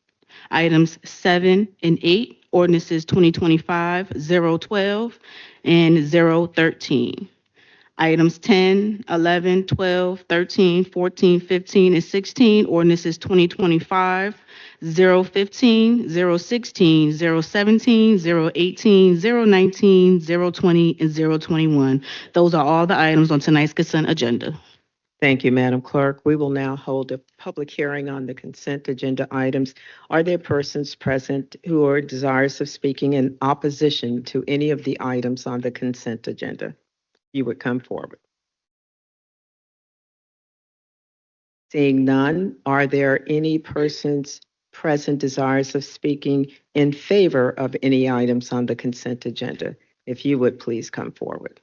Items 7 and 8, ordinances 2025-012 and 013. Items 10, 11, 12, 13, 14, 15, and 16, ordinances 2025, 015, 016, 017, 018, 019, 020, and 021. Those are all the items on tonight's consent agenda. Thank you, Madam Clerk. We will now hold a public hearing on the consent agenda items. Are there persons present who are desirous of speaking in opposition to any of the items on the consent agenda? You would come forward. Seeing none, are there any persons present desirous of speaking in favor of any items on the consent agenda? If you would please come forward.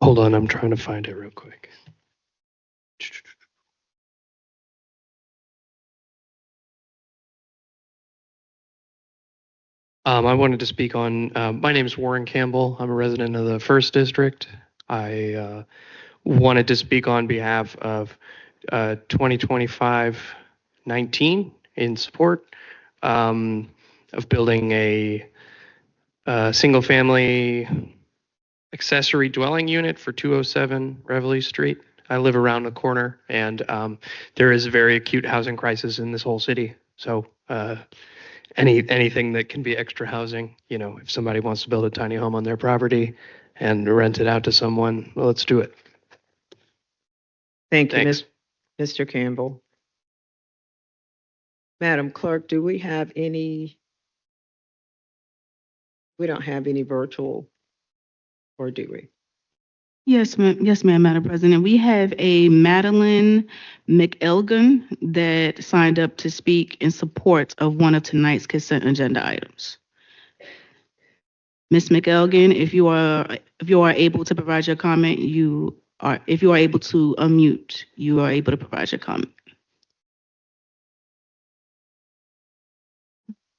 Hold on, I'm trying to find it real quick. I wanted to speak on, my name is Warren Campbell. I'm a resident of the First District. I wanted to speak on behalf of 2025-19 in support of building a single-family accessory dwelling unit for 207 Reveille Street. I live around the corner, and there is a very acute housing crisis in this whole city. So anything that can be extra housing, if somebody wants to build a tiny home on their property and rent it out to someone, well, let's do it. Thank you, Thanks. Mr. Campbell. Madam Clerk, do we have any? We don't have any virtual, or do we? Yes, ma'am. Yes, ma'am, Madam President. We have a Madeline McElgan that signed up to speak in support of one of tonight's consent agenda items. Ms. McElgan, if you are able to provide your comment, if you are able to unmute, you are able to provide your comment.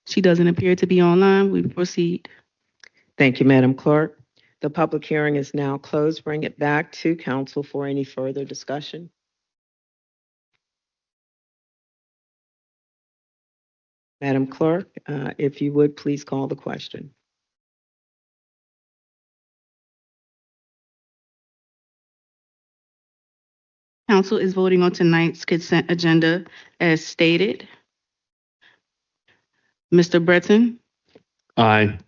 She doesn't appear to be online. We proceed. Thank you, Madam Clerk. The public hearing is now closed. Bring it back to council for any further discussion. Madam Clerk, if you would, please call the question. Council is voting on tonight's consent agenda as stated. Mr. Breton, Aye.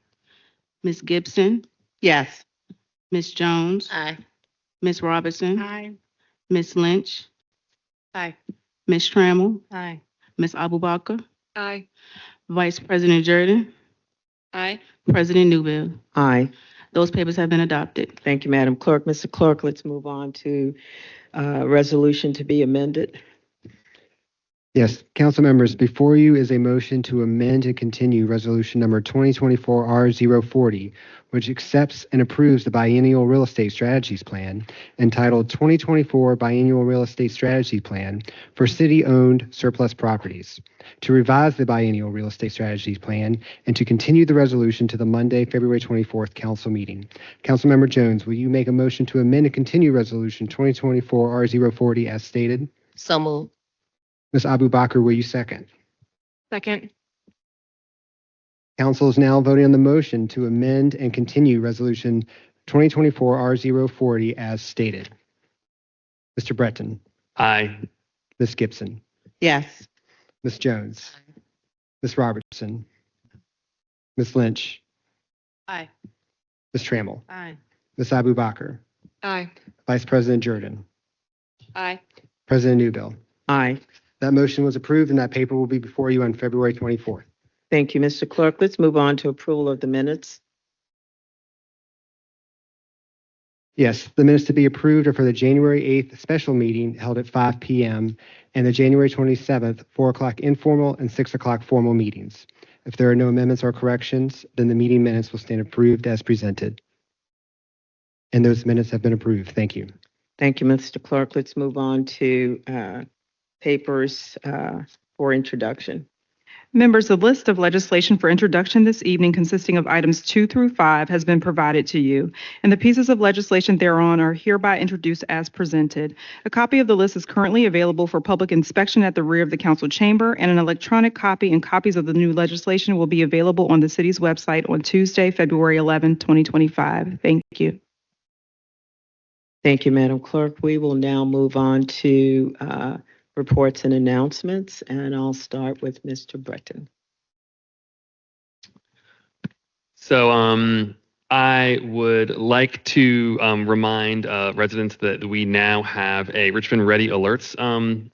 Ms. Gibson, Yes. Ms. Jones, Aye. Ms. Robertson, Aye. Ms. Lynch, Aye. Ms. Trammell, Aye. Ms. Abu Bakr, Aye. Vice President Jordan, Aye. President Newbill. Aye. Those papers have been adopted. Thank you, Madam Clerk. Mr. Clerk, let's move on to resolution to be amended. Yes, council members, before you is a motion to amend and continue resolution number 2024-R040, which accepts and approves the biennial real estate strategies plan entitled 2024 Biennial Real Estate Strategy Plan for city-owned surplus properties, to revise the biennial real estate strategies plan and to continue the resolution to the Monday, February 24th council meeting. Councilmember Jones, will you make a motion to amend and continue resolution 2024-R040 as stated? So moved. Ms. Abu Bakr, will you second? Second. Council is now voting on the motion to amend and continue Resolution 2024-R040 as stated. Mr. Breton. Aye. Ms. Gibson. Yes. Ms. Jones. Ms. Robertson. Ms. Lynch. Aye. Ms. Trammell. Aye. Ms. Abu Bakr. Aye. Vice President Jordan. Aye. President Newbill. Aye. That motion was approved and that paper will be before you on February 24th. Thank you, Mr. Clerk. Let's move on to approval of the minutes. Yes, the minutes to be approved are for the January 8th special meeting held at 5 p.m. and the January 27th 4 o'clock informal and 6 o'clock formal meetings. If there are no amendments or corrections, then the meeting minutes will stand approved as presented. And those minutes have been approved. Thank you. Thank you, Mr. Clerk. Let's move on to papers for introduction. Members, a list of legislation for introduction this evening consisting of items 2 through 5 has been provided to you, and the pieces of legislation thereon are hereby introduced as presented. A copy of the list is currently available for public inspection at the rear of the council chamber, and an electronic copy and copies of the new legislation will be available on the city's website on Tuesday, February 11, 2025. Thank you. Thank you, Madam Clerk. We will now move on to reports and announcements, and I'll start with Mr. Breton. So I would like to remind residents that we now have a Richmond Ready Alerts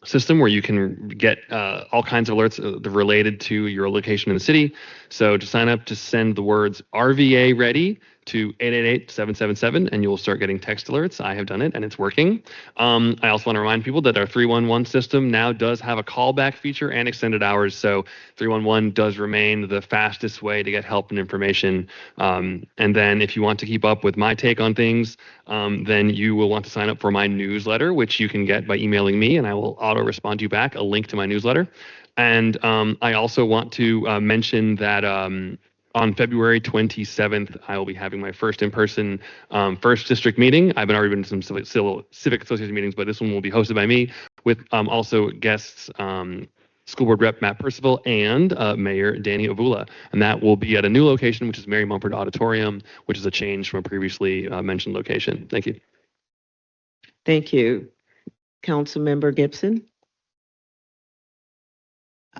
system where you can get all kinds of alerts related to your location in the city. So to sign up, just send the words RVA Ready to 888-777, and you'll start getting text alerts. I have done it, and it's working. I also want to remind people that our 311 system now does have a callback feature and extended hours, so 311 does remain the fastest way to get help and information. And then if you want to keep up with my take on things, then you will want to sign up for my newsletter, which you can get by emailing me, and I will auto-respond to you back a link to my newsletter. And I also want to mention that on February 27th, I will be having my first in-person first district meeting. I've already been to some civic association meetings, but this one will be hosted by me with also guests, School Board Rep Matt Percival and Mayor Danny Avula. And that will be at a new location, which is Mary Mumford Auditorium, which is a change from a previously mentioned location. Thank you. Thank you. Councilmember Gibson.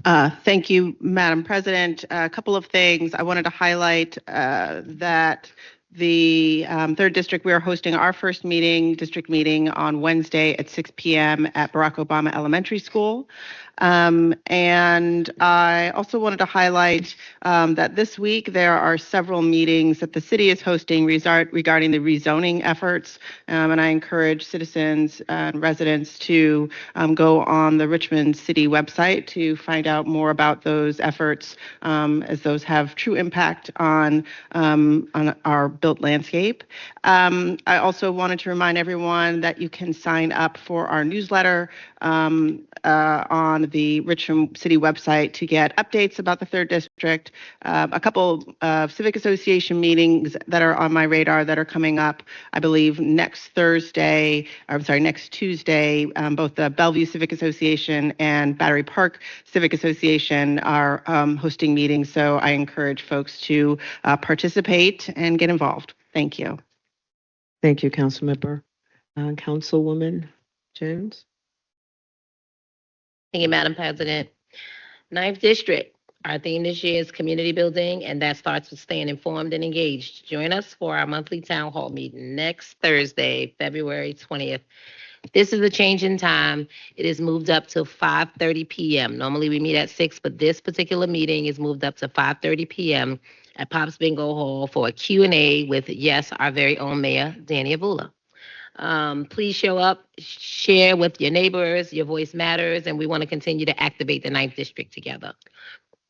Thank you, Madam President. A couple of things. I wanted to highlight that the 3rd District, we are hosting our first district meeting on Wednesday at 6 p.m. at Barack Obama Elementary School. And I also wanted to highlight that this week there are several meetings that the city is hosting regarding the rezoning efforts. And I encourage citizens and residents to go on the Richmond City website to find out more about those efforts, as those have true impact on our built landscape. I also wanted to remind everyone that you can sign up for our newsletter on the Richmond City website to get updates about the 3rd District. A couple of civic association meetings that are on my radar that are coming up, I believe next Tuesday, both the Bellevue Civic Association and Battery Park Civic Association are hosting meetings. So I encourage folks to participate and get involved. Thank you. Thank you, Councilmember. Councilwoman Jones. Thank you, Madam President. 9th District, our theme this year is community building, and that starts with staying informed and engaged. Join us for our monthly town hall meeting next Thursday, February 20th. This is a change in time. It is moved up to 5:30 p.m. Normally we meet at 6, but this particular meeting is moved up to 5:30 p.m. at Pops Bingo Hall for a Q&A with, yes, our very own Mayor, Danny Avula. Please show up, share with your neighbors. Your voice matters, and we want to continue to activate the 9th District together.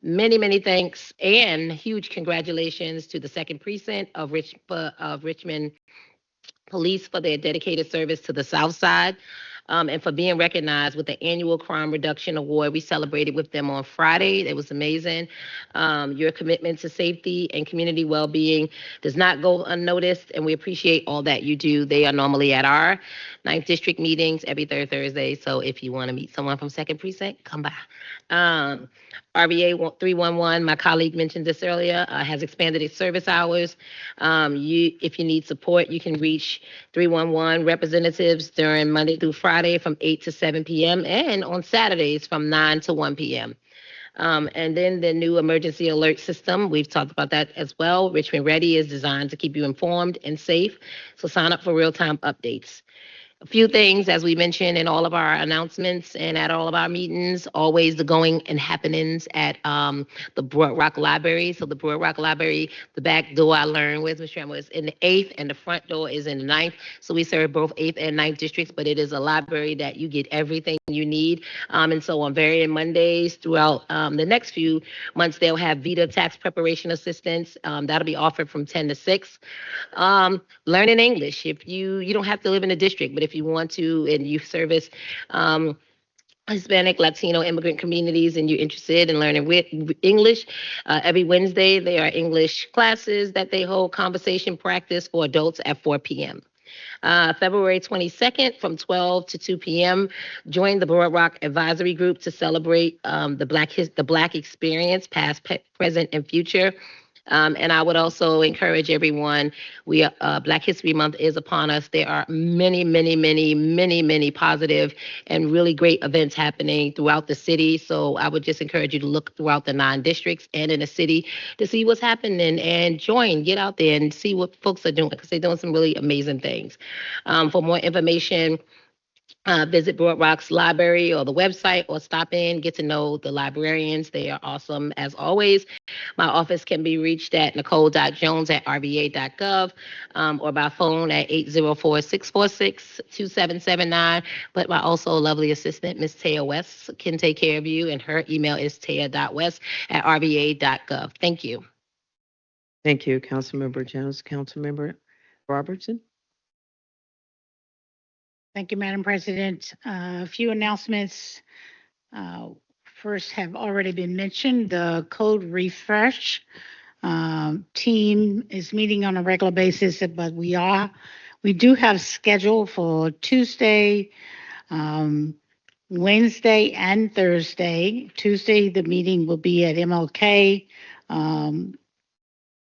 Many, many thanks and huge congratulations to the 2nd Precinct of Richmond Police for their dedicated service to the South Side. And for being recognized with the annual Crime Reduction Award. We celebrated with them on Friday. It was amazing. Your commitment to safety and community well-being does not go unnoticed, and we appreciate all that you do. They are normally at our 9th District meetings every third Thursday, so if you want to meet someone from 2nd Precinct, come by. RBA 311, my colleague mentioned this earlier, has expanded its service hours. If you need support, you can reach 311 representatives during Monday through Friday from 8 to 7 p.m. and on Saturdays from 9 to 1 p.m. And then the new emergency alert system, we've talked about that as well. Richmond Ready is designed to keep you informed and safe, so sign up for real-time updates. A few things, as we mentioned in all of our announcements and at all of our meetings, always the going and happenings at the Broad Rock Library. So the Broad Rock Library, the back door I learned with Ms. Tremor is in the 8th and the front door is in the 9th. So we serve both 8th and 9th districts, but it is a library that you get everything you need. And so on varying Mondays throughout the next few months, they'll have VITA tax preparation assistance. That'll be offered from 10 to 6. Learning English. If you don't have to live in a district, but if you want to and you service Hispanic, Latino, immigrant communities, and you're interested in learning with English, every Wednesday there are English classes that they hold, conversation practice for adults at 4 p.m. February 22nd from 12 to 2 p.m. Join the Broad Rock Advisory Group to celebrate the Black experience, past, present, and future. And I would also encourage everyone, Black History Month is upon us. There are many, many, many, many, many positive and really great events happening throughout the city. So I would just encourage you to look throughout the 9 districts and in the city to see what's happening and get out there and see what folks are doing, because they're doing some really amazing things. For more information, visit Broad Rock's library or the website, or stop in, get to know the librarians. They are awesome as always. My office can be reached at nicole.jones@rva.gov or by phone at 804-646-2779. But my also lovely assistant, Ms. Taya West, can take care of you, and her email is taya.west@rva.gov. Thank you. Thank you, Councilmember Jones. Councilmember Robertson? Thank you, Madam President. A few announcements. First have already been mentioned. The code refresh team is meeting on a regular basis, but we do have scheduled for Tuesday, Wednesday, and Thursday. Tuesday, the meeting will be at MLK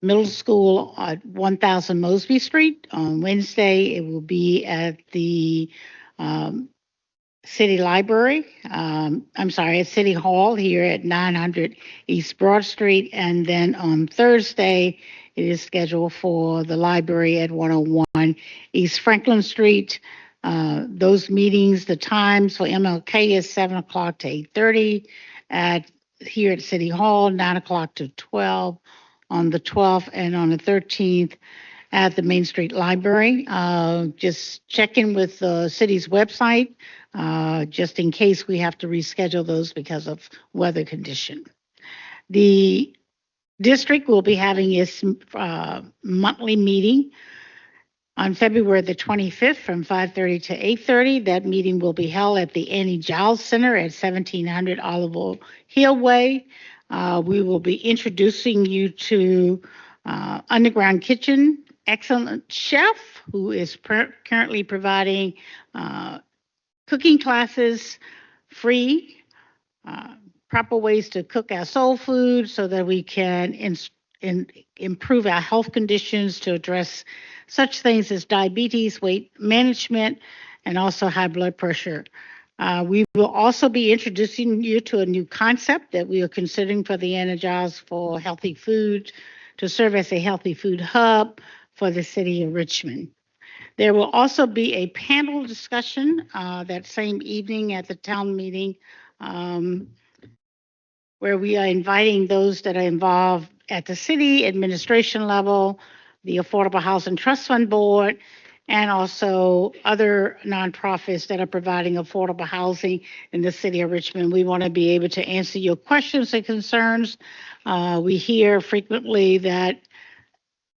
Middle School at 1000 Mosby Street. On Wednesday, it will be at the City Library. At City Hall here at 900 East Broad Street. And then on Thursday, it is scheduled for the library at 101 East Franklin Street. Those meetings, the times for MLK is 7 o'clock to 8:30 here at City Hall, 9 o'clock to 12 on the 12th, and on the 13th at the Main Street Library. Just check in with the city's website, just in case we have to reschedule those because of weather condition. The district will be having its monthly meeting on February the 25th from 5:30 to 8:30. That meeting will be held at the Annie Giles Center at 1700 Olive Hill Way. We will be introducing you to Underground Kitchen excellent chef who is currently providing cooking classes, free, proper ways to cook our soul food so that we can improve our health conditions to address such things as diabetes, weight management, and also high blood pressure. We will also be introducing you to a new concept that we are considering for the Anna Giles for healthy food, to serve as a healthy food hub for the city of Richmond. There will also be a panel discussion that same evening at the town meeting, where we are inviting those that are involved at the city administration level, the Affordable Housing Trust Fund Board, and also other nonprofits that are providing affordable housing in the city of Richmond. We want to be able to answer your questions and concerns. We hear frequently that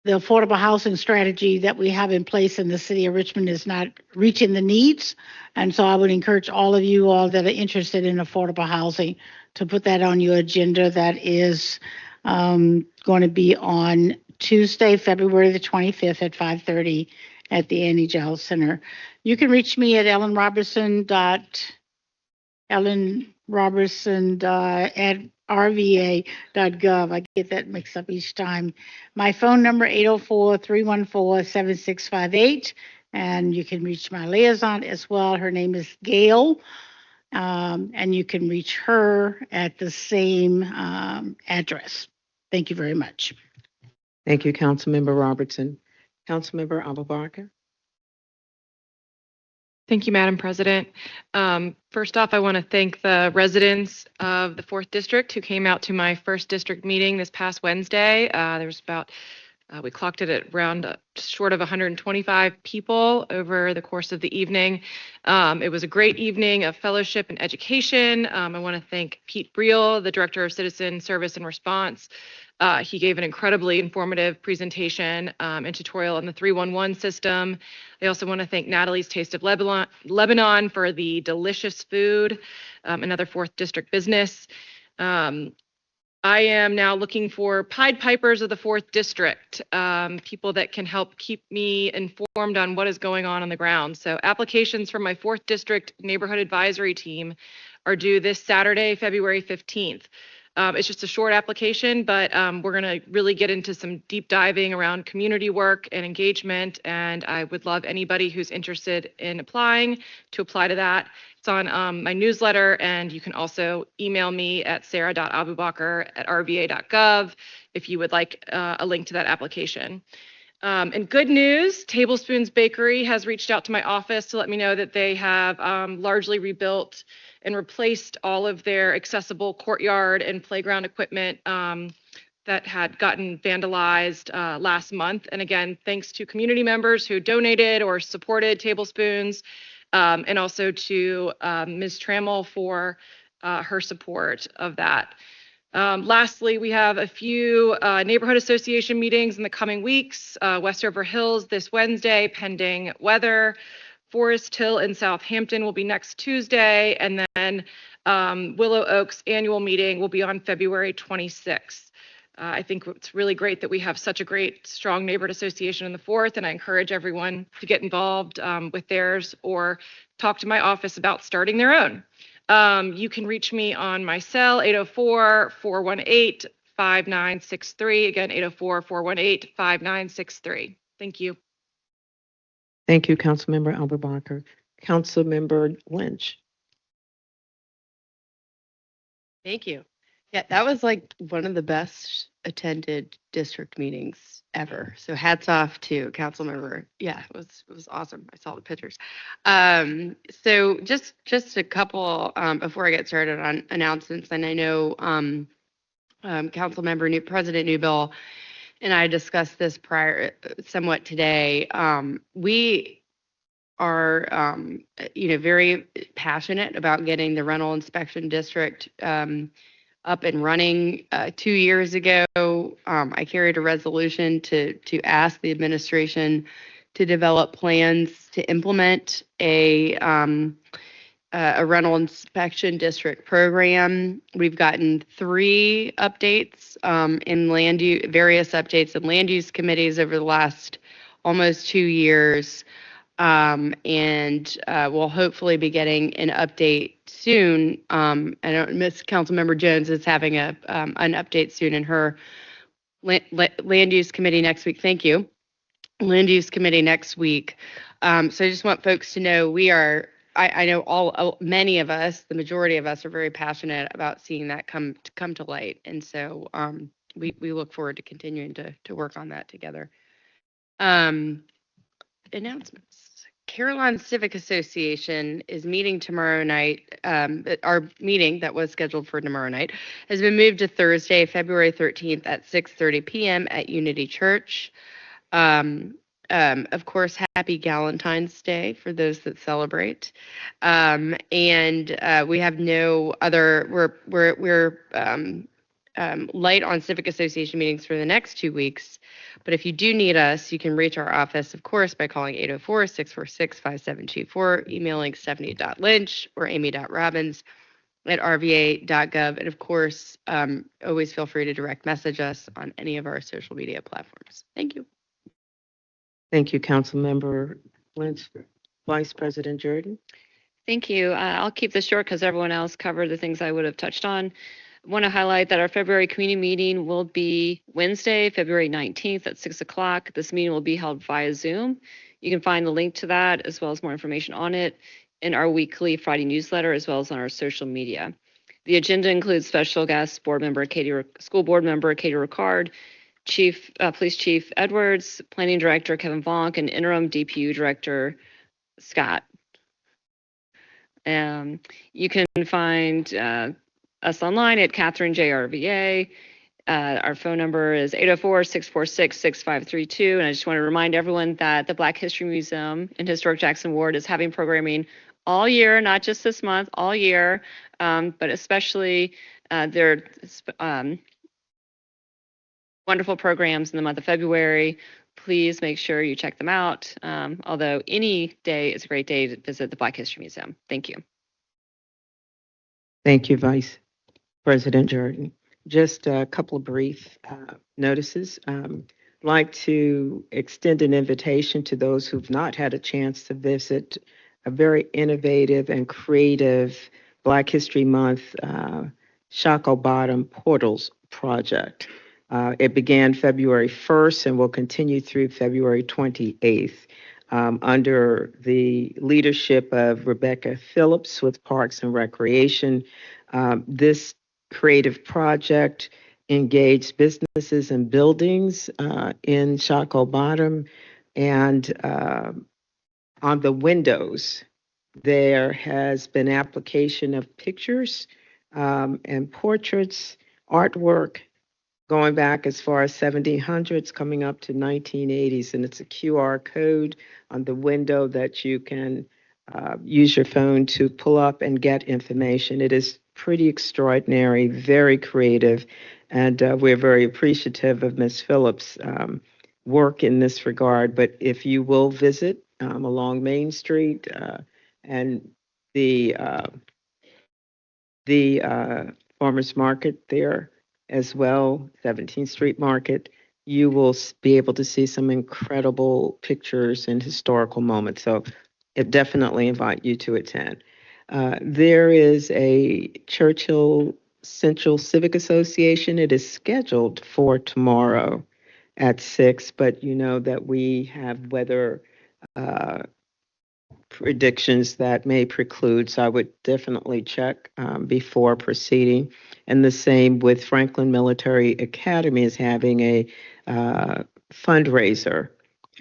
the affordable housing strategy that we have in place in the city of Richmond is not reaching the needs. And so I would encourage all of you all that are interested in affordable housing to put that on your agenda. That is going to be on Tuesday, February the 25th at 5:30 at the Annie Giles Center. You can reach me at ellenrobertson at rva.gov. I get that mixed up each time. My phone number, 804-314-7658. And you can reach my liaison as well. Her name is Gail. And you can reach her at the same address. Thank you very much. Thank you, Councilmember Robertson. Councilmember Abubakar. Thank you, Madam President. First off, I want to thank the residents of the 4th District who came out to my first district meeting this past Wednesday. There was about, we clocked it at around just short of 125 people over the course of the evening. It was a great evening of fellowship and education. I want to thank Pete Briel, the Director of Citizen Service and Response. He gave an incredibly informative presentation and tutorial on the 311 system. I also want to thank Natalie's Taste of Lebanon for the delicious food, another 4th District business. I am now looking for Pied Pipers of the 4th District, people that can help keep me informed on what is going on the ground. So applications for my 4th District Neighborhood Advisory Team are due this Saturday, February 15th. It's just a short application, but we're going to really get into some deep diving around community work and engagement, and I would love anybody who's interested in applying to apply to that. It's on my newsletter, and you can also email me at sarah.abubakar@rva.gov if you would like a link to that application. And good news, Tablespoons Bakery has reached out to my office to let me know that they have largely rebuilt and replaced all of their accessible courtyard and playground equipment that had gotten vandalized last month. And again, thanks to community members who donated or supported Tablespoons, and also to Ms. Trammell for her support of that. Lastly, we have a few neighborhood association meetings in the coming weeks. Westover Hills this Wednesday, pending weather. Forest Hill in Southampton will be next Tuesday, and then Willow Oaks annual meeting will be on February 26th. I think it's really great that we have such a great, strong neighborhood association in the 4th, and I encourage everyone to get involved with theirs or talk to my office about starting their own. You can reach me on my cell, 804-418-5963. Again, 804-418-5963. Thank you. Thank you, Councilmember Abubakar. Councilmember Lynch. Thank you. Yeah, that was like one of the best attended district meetings ever. So hats off to Councilmember. Yeah, it was awesome. I saw the pictures. So just a couple before I get started on announcements, and I know President Newbill and I discussed this prior somewhat today. We are very passionate about getting the rental inspection district up and running. 2 years ago, I carried a resolution to ask the administration to develop plans to implement a rental inspection district program. We've gotten 3 updates in various updates in land use committees over the last almost 2 years. And we'll hopefully be getting an update soon. I know Ms. Councilmember Jones is having an update soon in her land use committee next week. Thank you. Land use committee next week. So I just want folks to know I know many of us, the majority of us, are very passionate about seeing that come to light. And so we look forward to continuing to work on that together. Announcements. Carolina Civic Association is meeting tomorrow night. Our meeting that was scheduled for tomorrow night has been moved to Thursday, February 13th at 6:30 p.m. at Unity Church. Of course, happy Galentine's Day for those that celebrate. And we have no other. We're light on civic association meetings for the next 2 weeks. But if you do need us, you can reach our office, of course, by calling 804-646-5724, emailing stephanie.lynch or amy.robbins@rva.gov. And of course, always feel free to direct message us on any of our social media platforms. Thank you. Thank you, Councilmember Lynch. Vice President Jordan. Thank you. I'll keep this short because everyone else covered the things I would have touched on. I want to highlight that our February community meeting will be Wednesday, February 19th at 6 o'clock. This meeting will be held via Zoom. You can find the link to that as well as more information on it in our weekly Friday newsletter as well as on our social media. The agenda includes special guests, school board member Katie Ricard, Police Chief Edwards, Planning Director Kevin Vonk, and Interim DPU Director Scott. You can find us online at Catherine JRVA. Our phone number is 804-646-6532. And I just want to remind everyone that the Black History Museum in Historic Jackson Ward is having programming all year, not just this month, all year, but especially their wonderful programs in the month of February. Please make sure you check them out. Although any day is a great day to visit the Black History Museum. Thank you. Thank you, Vice President Jordan. Just a couple of brief notices. Like to extend an invitation to those who've not had a chance to visit a very innovative and creative Black History Month Shockoe Bottom Portals project. It began February 1st and will continue through February 28th. Under the leadership of Rebecca Phillips with Parks and Recreation. This creative project engaged businesses and buildings in Shockoe Bottom, and on the windows there has been application of pictures and portraits, artwork going back as far as 1700s, coming up to 1980s, and it's a QR code on the window that you can use your phone to pull up and get information. It is pretty extraordinary, very creative, and we're very appreciative of Ms. Phillips' work in this regard. But if you will visit along Main Street and the farmers market there as well, 17th Street Market, you will be able to see some incredible pictures and historical moments. So it definitely invite you to attend. There is a Churchill Central Civic Association. It is scheduled for tomorrow at 6, but you know that we have weather predictions that may preclude, so I would definitely check before proceeding. And the same with Franklin Military Academy is having a fundraiser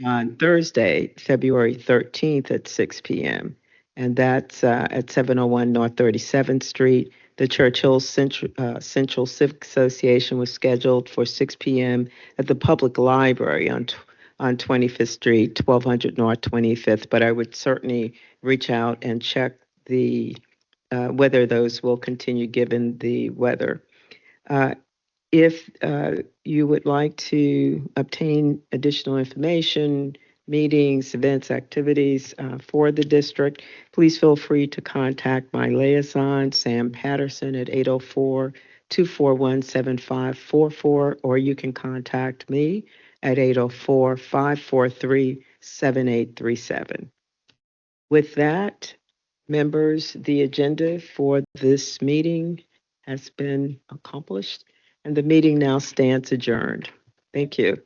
on Thursday, February 13th at 6 p.m. And that's at 701 North 37th Street. The Churchill Central Civic Association was scheduled for 6 p.m. at the Public Library on 25th Street, 1200 North 25th. But I would certainly reach out and check the whether those will continue given the weather. If you would like to obtain additional information, meetings, events, activities for the district, please feel free to contact my liaison, Sam Patterson, at 804-241-7544, or you can contact me at 804-543-7837. With that, members, the agenda for this meeting has been accomplished, and the meeting now stands adjourned. Thank you.